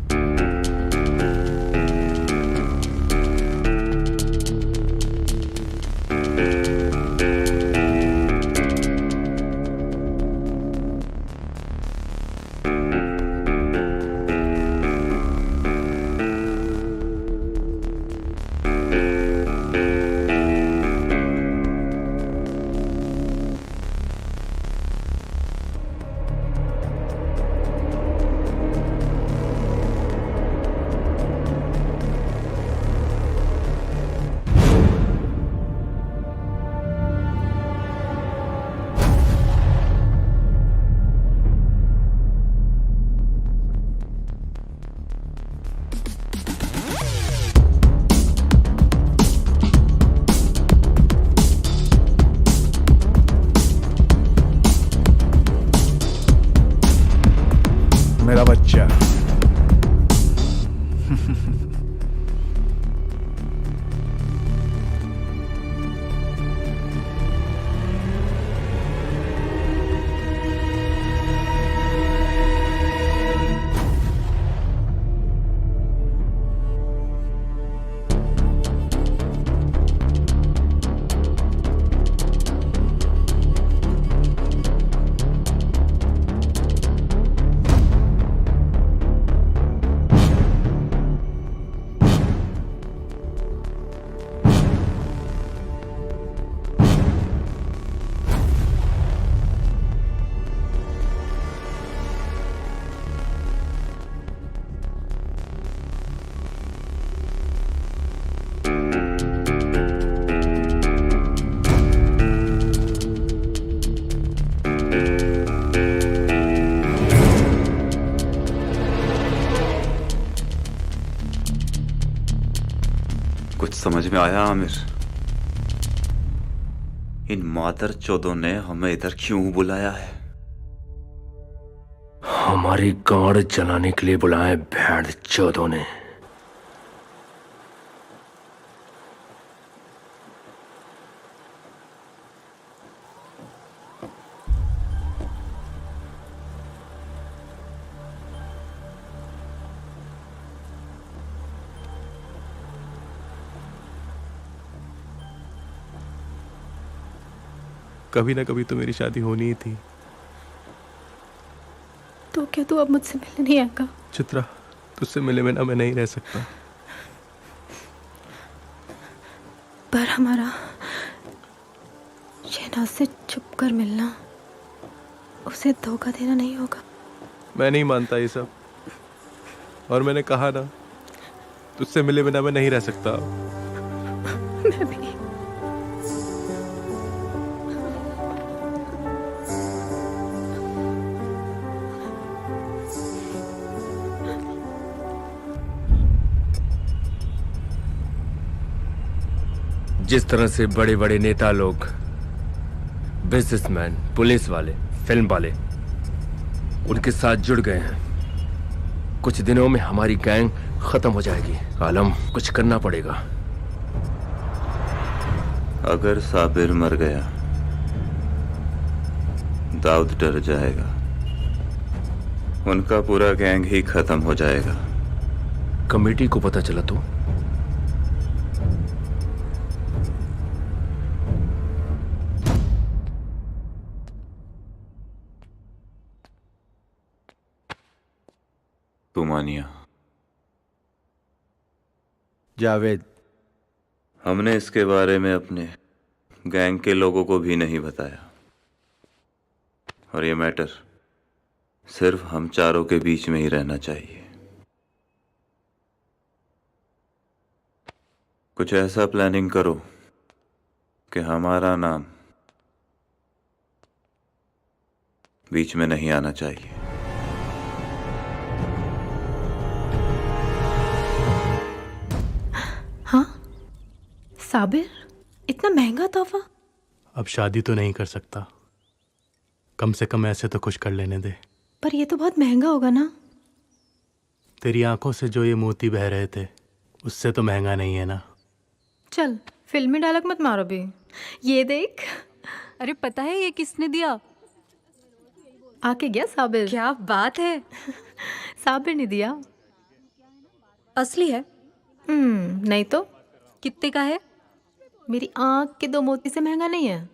मेरा बच्चा। कुछ समझ में आया आमिर? इन मादर चौदों ने हमें इधर क्यों बुलाया है? हमारी गाड़ जलाने के लिए बुलाए भेड़ चौदों ने। कभी ना कभी तो मेरी शादी होनी ही थी। तो क्या तू अब मुझसे मिलने नहीं आएगा? चित्रा, तुझसे मिले बिना मैं नहीं रह सकता। पर हमारा शहनाज से छुप कर मिलना उसे धोखा देना नहीं होगा। मैं नहीं मानता ये सब, और मैंने कहा ना, तुझसे मिले बिना मैं नहीं रह सकता। मैं भी। जिस तरह से बड़े बड़े नेता लोग, बिजनेसमैन, पुलिस वाले, फिल्म वाले उनके साथ जुड़ गए हैं, कुछ दिनों में हमारी गैंग खत्म हो जाएगी। आलम, कुछ करना पड़ेगा। अगर साबिर मर गया, दाऊद डर जाएगा, उनका पूरा गैंग ही खत्म हो जाएगा। कमेटी को पता चला तो? तुमानिया, जावेद, हमने इसके बारे में अपने गैंग के लोगों को भी नहीं बताया, और ये मैटर सिर्फ हम चारों के बीच में ही रहना चाहिए। कुछ ऐसा प्लानिंग करो कि हमारा नाम बीच में नहीं आना चाहिए। हाँ साबिर, इतना महंगा तोहफा? अब शादी तो नहीं कर सकता, कम से कम ऐसे तो कुछ कर लेने दे। पर ये तो बहुत महंगा होगा ना? तेरी आंखों से जो ये मोती बह रहे थे, उससे तो महंगा नहीं है ना। चल फिल्मी डायलॉग मत मारो भी। ये देख। अरे पता है ये किसने दिया? आके गया साबिर। क्या बात है। साबिर ने दिया। असली है? नहीं तो। कितने का है? मेरी आंख के 2 मोती से महंगा नहीं है।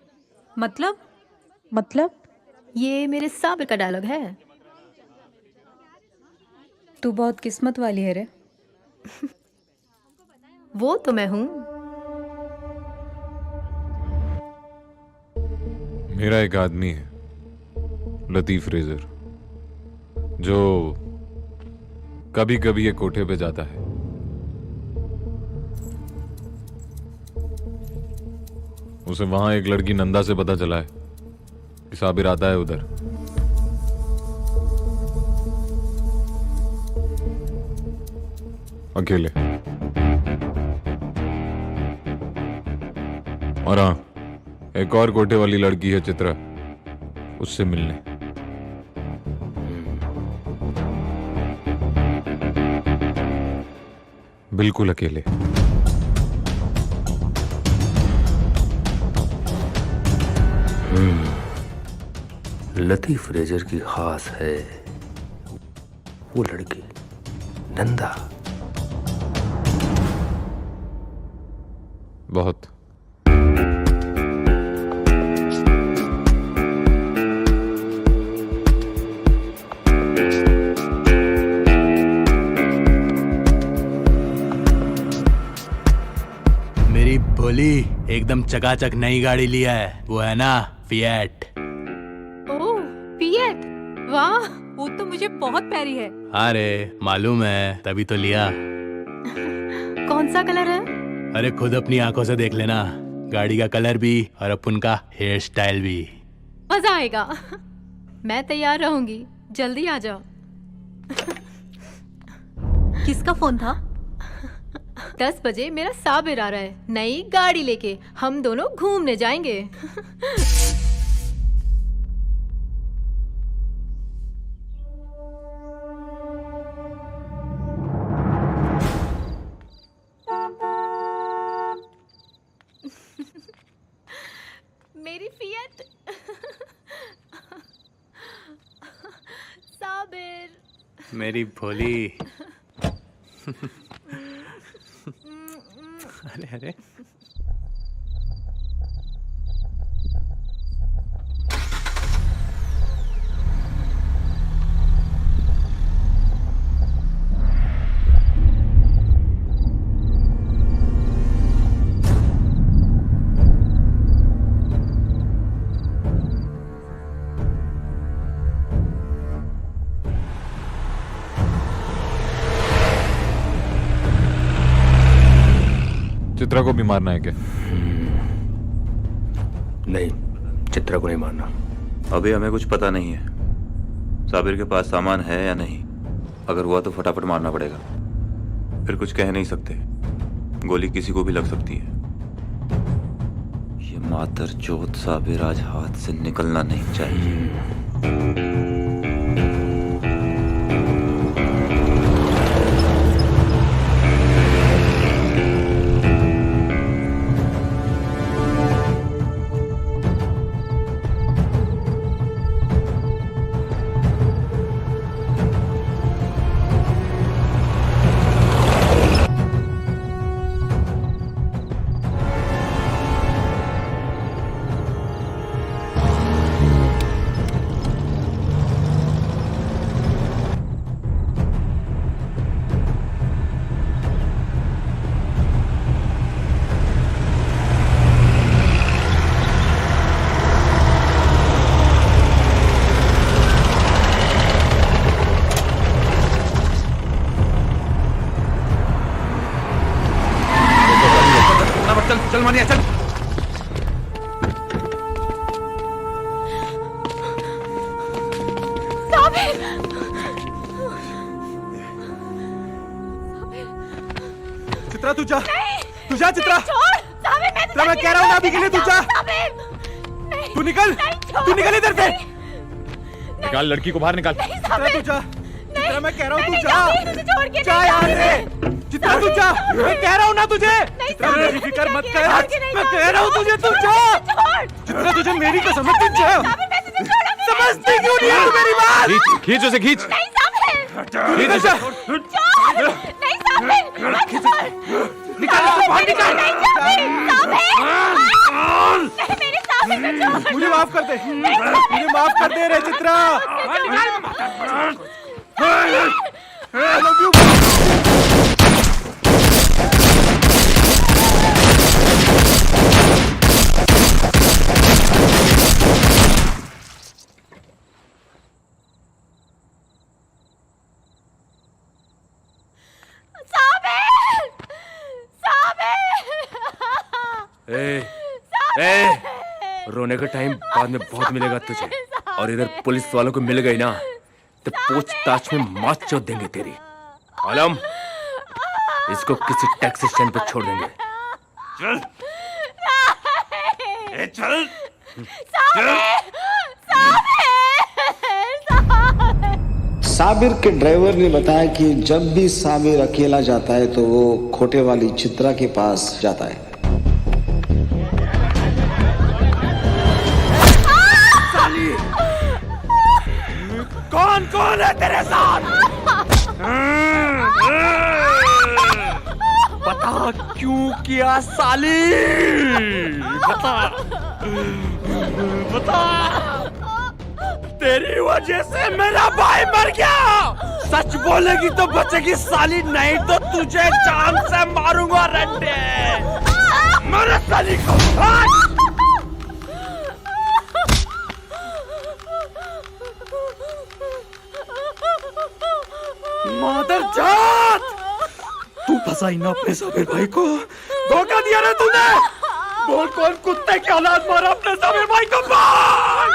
मतलब ये मेरे साबिर का डायलॉग है। तू बहुत किस्मत वाली है रे। वो तो मैं हूं। मेरा एक आदमी है, लतीफ रेजर, जो कभी कभी एक कोठे पे जाता है। उसे वहां एक लड़की नंदा से पता चला है कि साबिर आता है उधर। अकेले। और हाँ, एक और कोठे वाली लड़की है चित्रा, उससे मिलने। बिल्कुल अकेले। लतीफ रेजर की खास है वो लड़की नंदा। बहुत। मेरी भोली एकदम चकाचक नई गाड़ी लिया है, वो है ना फिएट। ओह फिएट, वाह। वो तो मुझे बहुत प्यारी है। अरे मालूम है, तभी तो लिया। कौन सा कलर है? अरे खुद अपनी आंखों से देख लेना, गाड़ी का कलर भी और अपन का हेयर स्टाइल भी। मजा आएगा। मैं तैयार रहूंगी, जल्दी आ जाओ। किसका फोन था? 10 बजे मेरा साबिर आ रहा है नई गाड़ी लेके, हम दोनों घूमने जाएंगे। मेरी फिएट। साबिर। मेरी भोली। अरे अरे चित्रा को भी मारना है क्या? नहीं, चित्रा को नहीं मारना। अभी हमें कुछ पता नहीं है साबिर के पास सामान है या नहीं। अगर हुआ तो फटाफट मारना पड़ेगा, फिर कुछ कह नहीं सकते, गोली किसी को भी लग सकती है। ये मातरचोद साबिर आज हाथ से निकलना नहीं चाहिए। चल मानिया चल। साबिर! चित्रा तू जा, तू जा चित्रा। साबिर मैं कह रहा हूँ ना अभी के लिए तू जा। तू निकल इधर से। निकाल लड़की को बाहर निकाल। चित्रा तू जा। चित्रा मैं कह रहा हूँ तू जा। जा यहाँ से। चित्रा तू जा, मैं कह रहा हूँ ना तुझे। चित्रा मेरी फिक्र मत कर, मैं कह रहा हूँ तुझे तू जा। चित्रा तुझे मेरी कसम है तू जा। समझती क्यों नहीं है तू मेरी बात? खींच उसे, खींच। खींच उसे। निकाल बाहर निकाल। मुझे माफ कर दे, मुझे माफ कर दे रे चित्रा। I love you. रोने का टाइम बाद में बहुत मिलेगा तुझे, और इधर पुलिस वालों को मिल गई ना तो पूछताछ में मात चोद देंगे तेरी। आलम, इसको किसी टैक्सी स्टैंड पर छोड़ देंगे। चल चल साबिर के ड्राइवर ने बताया कि जब भी साबिर अकेला जाता है तो वो खोटे वाली चित्रा के पास जाता है। कौन कौन है तेरे साथ? बता क्यों किया साली? बता तेरी वजह से मेरा भाई मर गया। सच बोलेगी तो बचेगी साली, नहीं तो तुझे जान से मारूंगा रंडे। मेरे साली को मादर जात, तू फंसाई ना अपने साबिर भाई को। धोखा दिया ना तूने। बोल कौन कुत्ते की औलाद मारा अपने साबिर भाई को? बोल।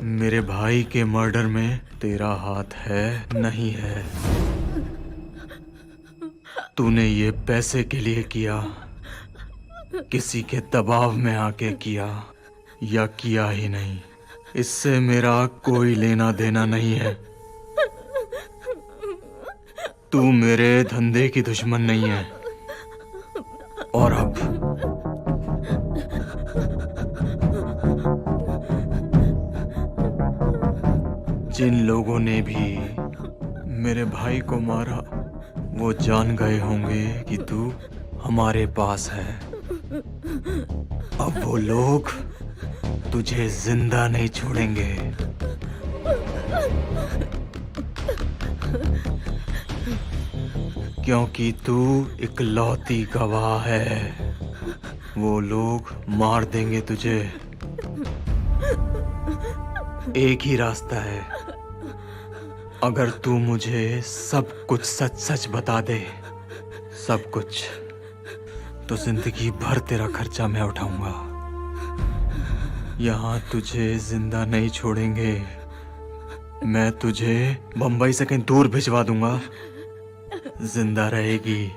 मेरे भाई के मर्डर में तेरा हाथ है नहीं है? तूने ये पैसे के लिए किया, किसी के दबाव में आके किया, या किया ही नहीं? इससे मेरा कोई लेना देना नहीं है। तू मेरे धंधे की दुश्मन नहीं है। और अब जिन लोगों ने भी मेरे भाई को मारा वो जान गए होंगे कि तू हमारे पास है। अब वो लोग तुझे जिंदा नहीं छोड़ेंगे। क्योंकि तू इकलौती गवाह है। वो लोग मार देंगे तुझे। एक ही रास्ता है, अगर तू मुझे सब कुछ सच सच बता दे, सब कुछ, तो जिंदगी भर तेरा खर्चा मैं उठाऊंगा। यहाँ तुझे जिंदा नहीं छोड़ेंगे। मैं तुझे बंबई से कहीं दूर भिजवा दूंगा, जिंदा रहेगी।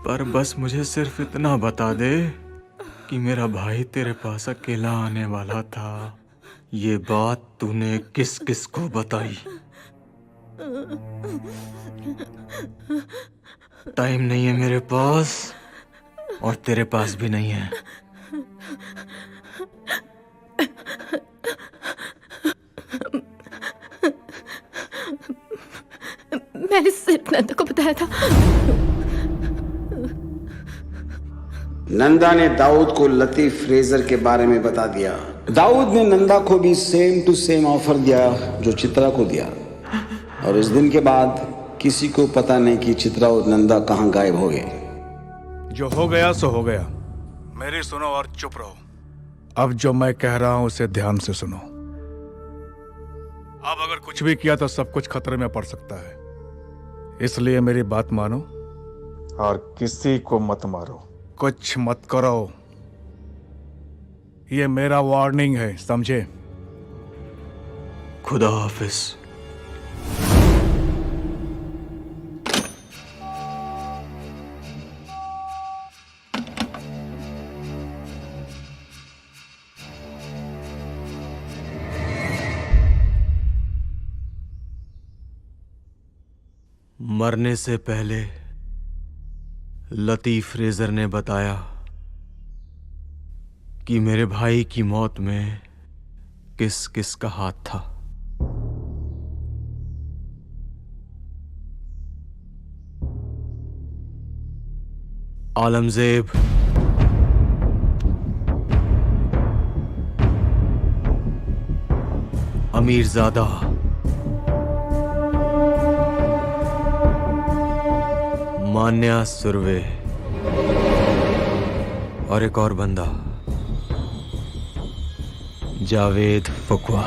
पर बस मुझे सिर्फ इतना बता दे कि मेरा भाई तेरे पास अकेला आने वाला था। ये बात तूने किस किस को बताई? टाइम नहीं है मेरे पास, और तेरे पास भी नहीं है। मैंने सिर्फ नंदा को बताया था। नंदा ने दाऊद को लतीफ फ्रेजर के बारे में बता दिया। दाऊद ने नंदा को भी सेम टू सेम ऑफर दिया जो चित्रा को दिया, और इस दिन के बाद किसी को पता नहीं कि चित्रा और नंदा कहां गायब हो गए। जो हो गया सो हो गया। मेरी सुनो और चुप रहो। अब जो मैं कह रहा हूं उसे ध्यान से सुनो। अब अगर कुछ भी किया तो सब कुछ खतरे में पड़ सकता है, इसलिए मेरी बात मानो और किसी को मत मारो, कुछ मत करो। ये मेरा वार्निंग है, समझे? खुदा हाफिज। मरने से पहले लतीफ फ्रेजर ने बताया कि मेरे भाई की मौत में किस किस का हाथ था। आलमजेब, अमीरजादा, मान्या सुरवे और एक और बंदा, जावेद फुकवा।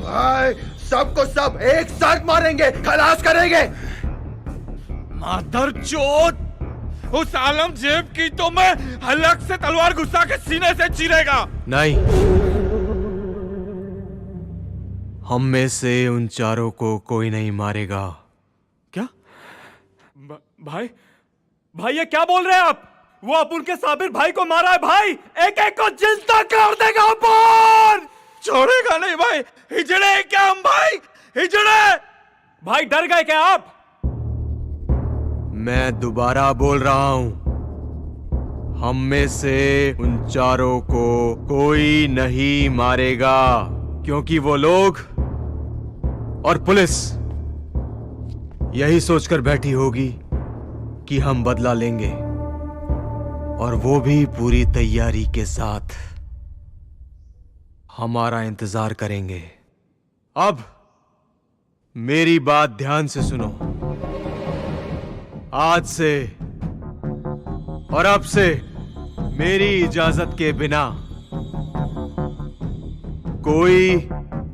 भाई सबको सब एक साथ मारेंगे, खलास करेंगे। मादरचोद, उस आलमजेब की तो मैं हलक से तलवार घुसा के सीने से चीरेगा। नहीं, हम में से उन चारों को कोई नहीं मारेगा। भाई, भाई ये क्या बोल रहे हैं आप? वो अपुन के साबिर भाई को मारा है भाई, एक एक को जिंदा कर देगा अपुन। छोड़ेगा नहीं भाई। हिजड़े क्या हम भाई, हिजड़े। भाई डर गए क्या आप? मैं दोबारा बोल रहा हूं, हम में से उन चारों को कोई नहीं मारेगा, क्योंकि वो लोग और पुलिस यही सोचकर बैठी होगी कि हम बदला लेंगे, और वो भी पूरी तैयारी के साथ हमारा इंतजार करेंगे। अब मेरी बात ध्यान से सुनो। आज से और अब से मेरी इजाजत के बिना कोई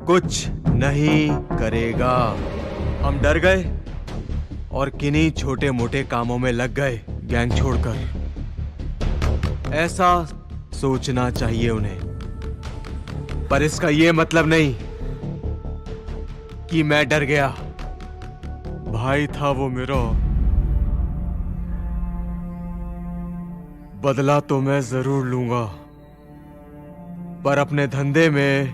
कुछ नहीं करेगा। हम डर गए और किन्हीं छोटे मोटे कामों में लग गए गैंग छोड़कर। ऐसा सोचना चाहिए उन्हें, पर इसका यह मतलब नहीं कि मैं डर गया। भाई था वो मेरा, बदला तो मैं जरूर लूंगा, पर अपने धंधे में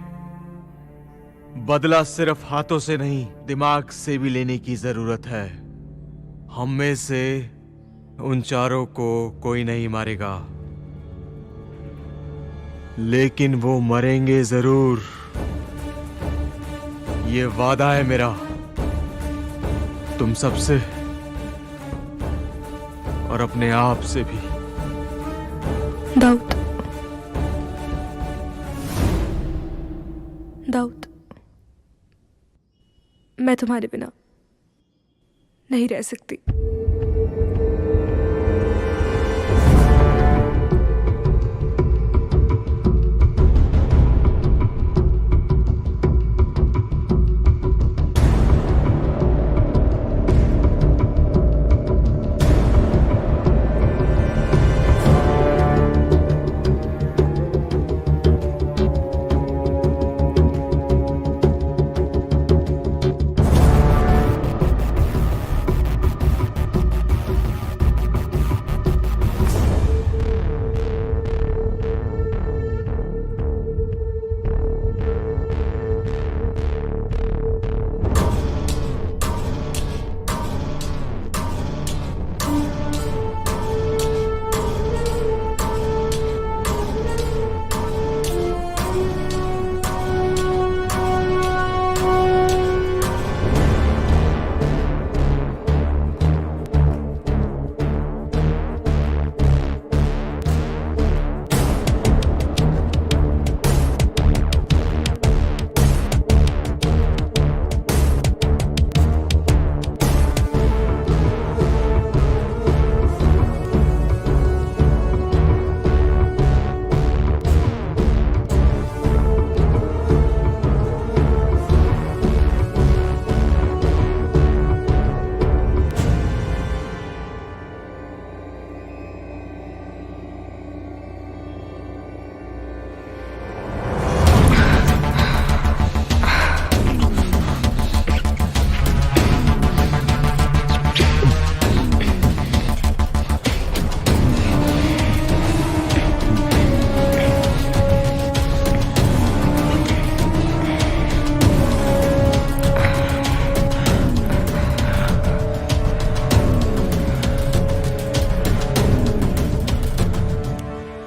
बदला सिर्फ हाथों से नहीं, दिमाग से भी लेने की जरूरत है। हम में से उन चारों को कोई नहीं मारेगा, लेकिन वो मरेंगे जरूर। ये वादा है मेरा तुम सबसे और अपने आप से भी। दाऊद, दाऊद, मैं तुम्हारे बिना नहीं रह सकती।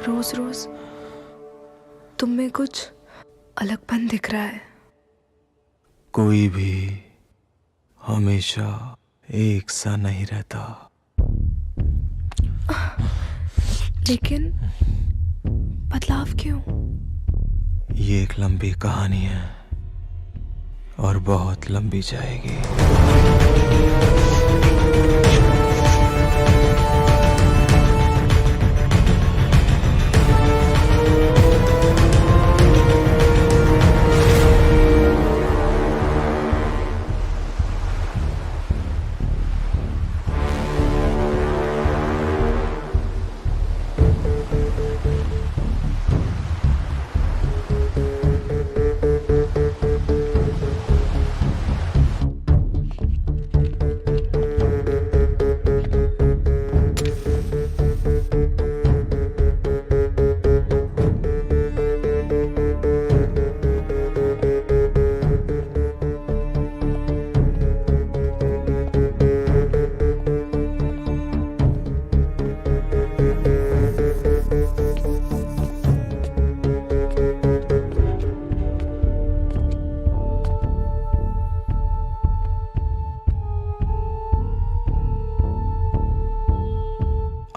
रोज रोज तुम में कुछ अलगपन दिख रहा है। कोई भी हमेशा एक सा नहीं रहता। लेकिन बदलाव क्यों? ये एक लंबी कहानी है और बहुत लंबी जाएगी।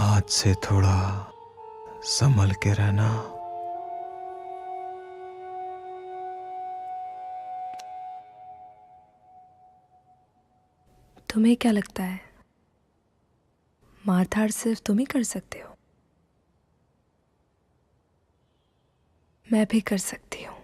आज से थोड़ा संभल के रहना। तुम्हें क्या लगता है मारधाड़ सिर्फ तुम ही कर सकते हो? मैं भी कर सकती हूँ।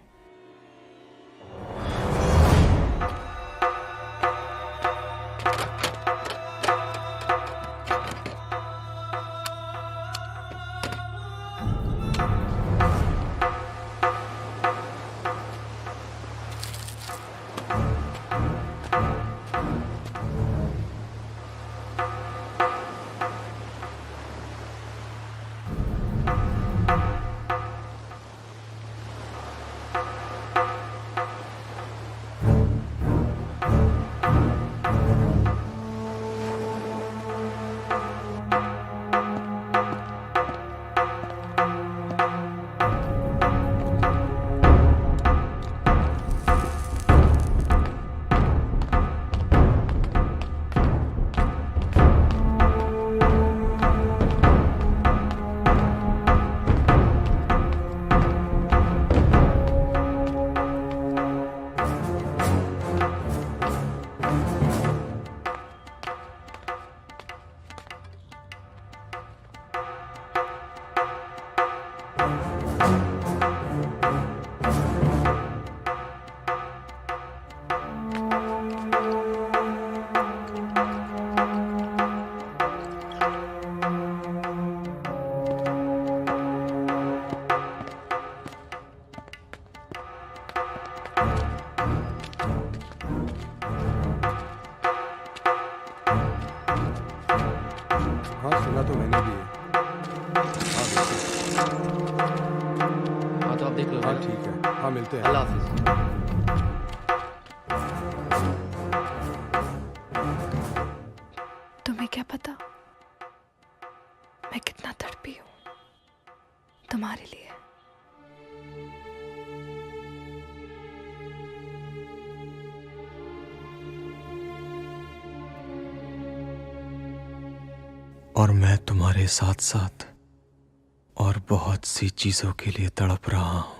चल ठीक है, हाँ मिलते हैं। अल्लाह हाफिज। तुम्हें क्या पता मैं कितना तड़पी हूँ तुम्हारे लिए। और मैं तुम्हारे साथ साथ और बहुत सी चीजों के लिए तड़प रहा हूं।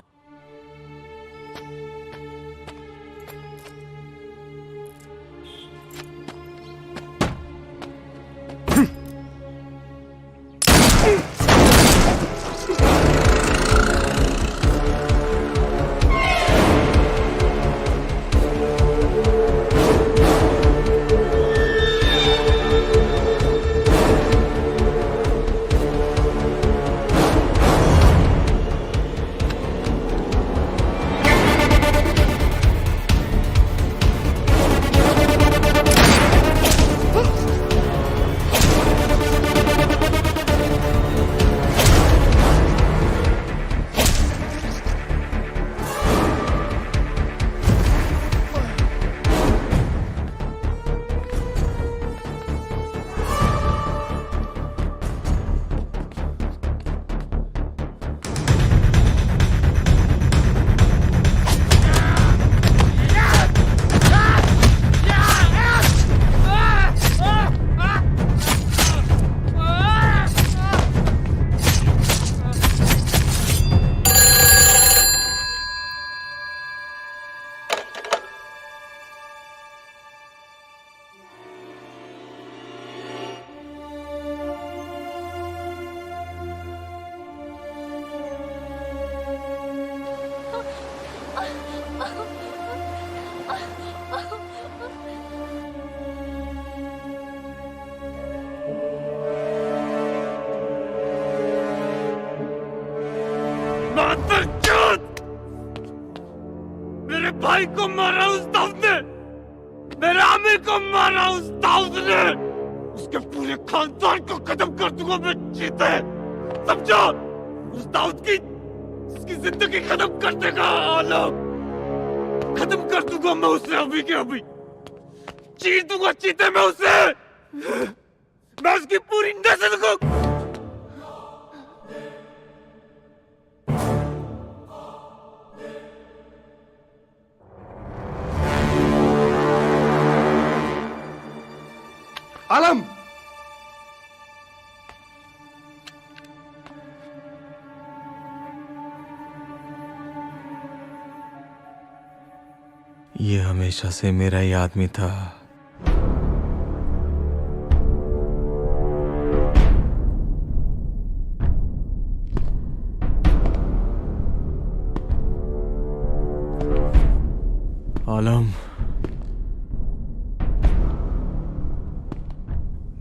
मेरे भाई को मारा उस दाऊद ने, मेरे आमिर को मारा उस दाऊद ने, उसके पूरे खानदान को खत्म कर दूंगा मैं जीते, समझो? उस दाऊद की उसकी जिंदगी खत्म कर देगा आलम, खत्म कर दूंगा मैं उसे अभी के अभी, चीर दूंगा चीते में उसे, मैं उसकी पूरी नस्ल को। आलम! ये हमेशा से मेरा ही आदमी था। आलम,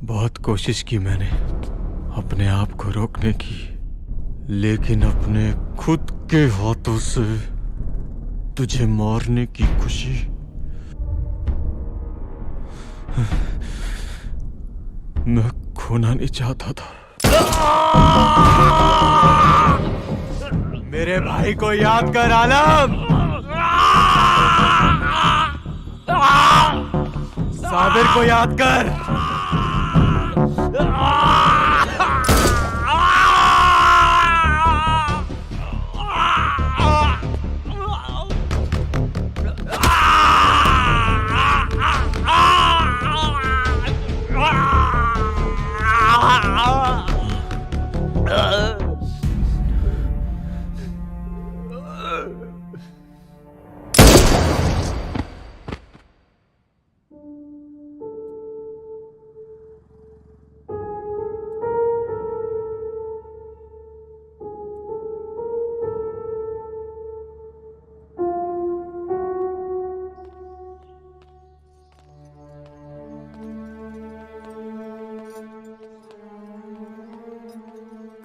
बहुत कोशिश की मैंने अपने आप को रोकने की, लेकिन अपने खुद के हाथों से तुझे मारने की खुशी मैं खोना नहीं चाहता था। मेरे भाई को याद कर आलम, साबिर को याद कर।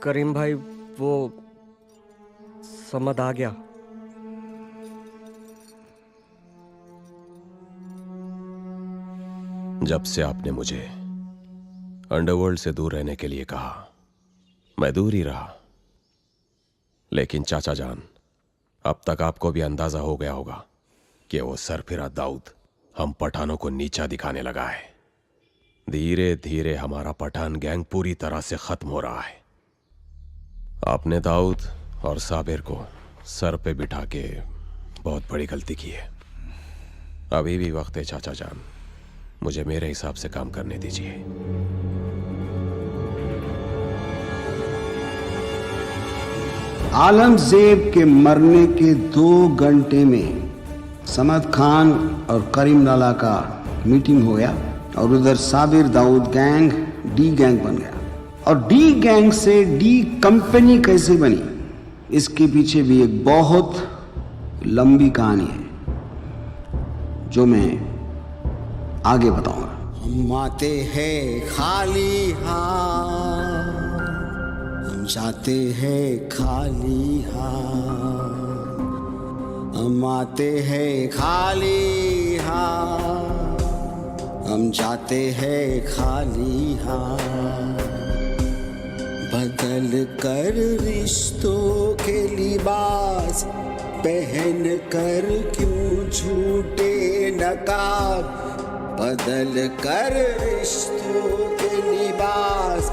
करीम भाई, वो समझ आ गया। जब से आपने मुझे अंडरवर्ल्ड से दूर रहने के लिए कहा, मैं दूर ही रहा। लेकिन चाचा जान, अब तक आपको भी अंदाजा हो गया होगा कि वो सरफिरा दाऊद हम पठानों को नीचा दिखाने लगा है। धीरे धीरे हमारा पठान गैंग पूरी तरह से खत्म हो रहा है। आपने दाऊद और साबिर को सर पे बिठा के बहुत बड़ी गलती की है। अभी भी वक्त है चाचा जान, मुझे मेरे हिसाब से काम करने दीजिए। आलमजेब के मरने के 2 घंटे में समद खान और करीम लाला का मीटिंग हो गया और उधर Sabir Dawood gang D gang बन गया। और डी गैंग से डी कंपनी कैसे बनी, इसके पीछे भी एक बहुत लंबी कहानी है जो मैं आगे बताऊंगा। हम आते हैं खाली हाथ, हम जाते हैं खाली हाथ, हम आते हैं खाली हाथ, हम जाते हैं खाली हाथ। बदल कर रिश्तों के लिबास पहन कर क्यों झूठे नकाब, बदल कर रिश्तों के लिबास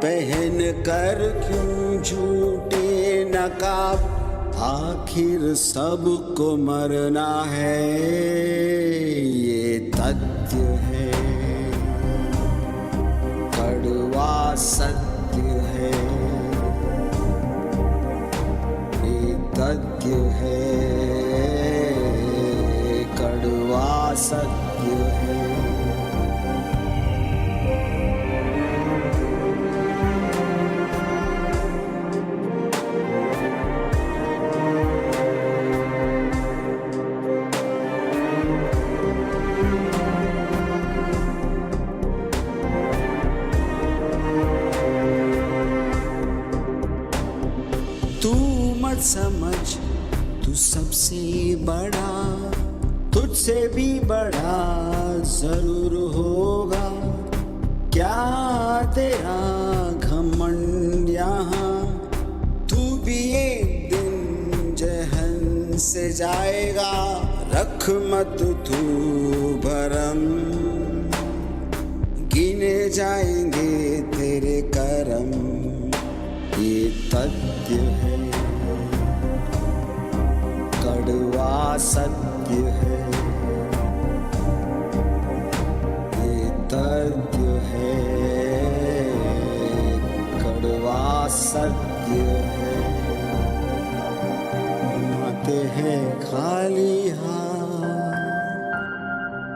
पहन कर क्यों झूठे नकाब। आखिर सबको मरना है, ये तथ्य है, कड़वा सत्य है, ये तथ्य है, कड़वा सत्य है। समझ तू सबसे बड़ा, तुझसे भी बड़ा जरूर होगा। क्या तेरा घमंड यहाँ, तू भी एक दिन जहन से जाएगा। रख मत तू भरम, गिने जाएंगे तेरे करम, ये तथ्य है, कड़वा सत्य है, ये तथ्य है, कड़वा सत्य है। हम आते हैं खाली हाथ,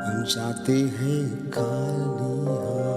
हम जाते हैं खाली हाथ।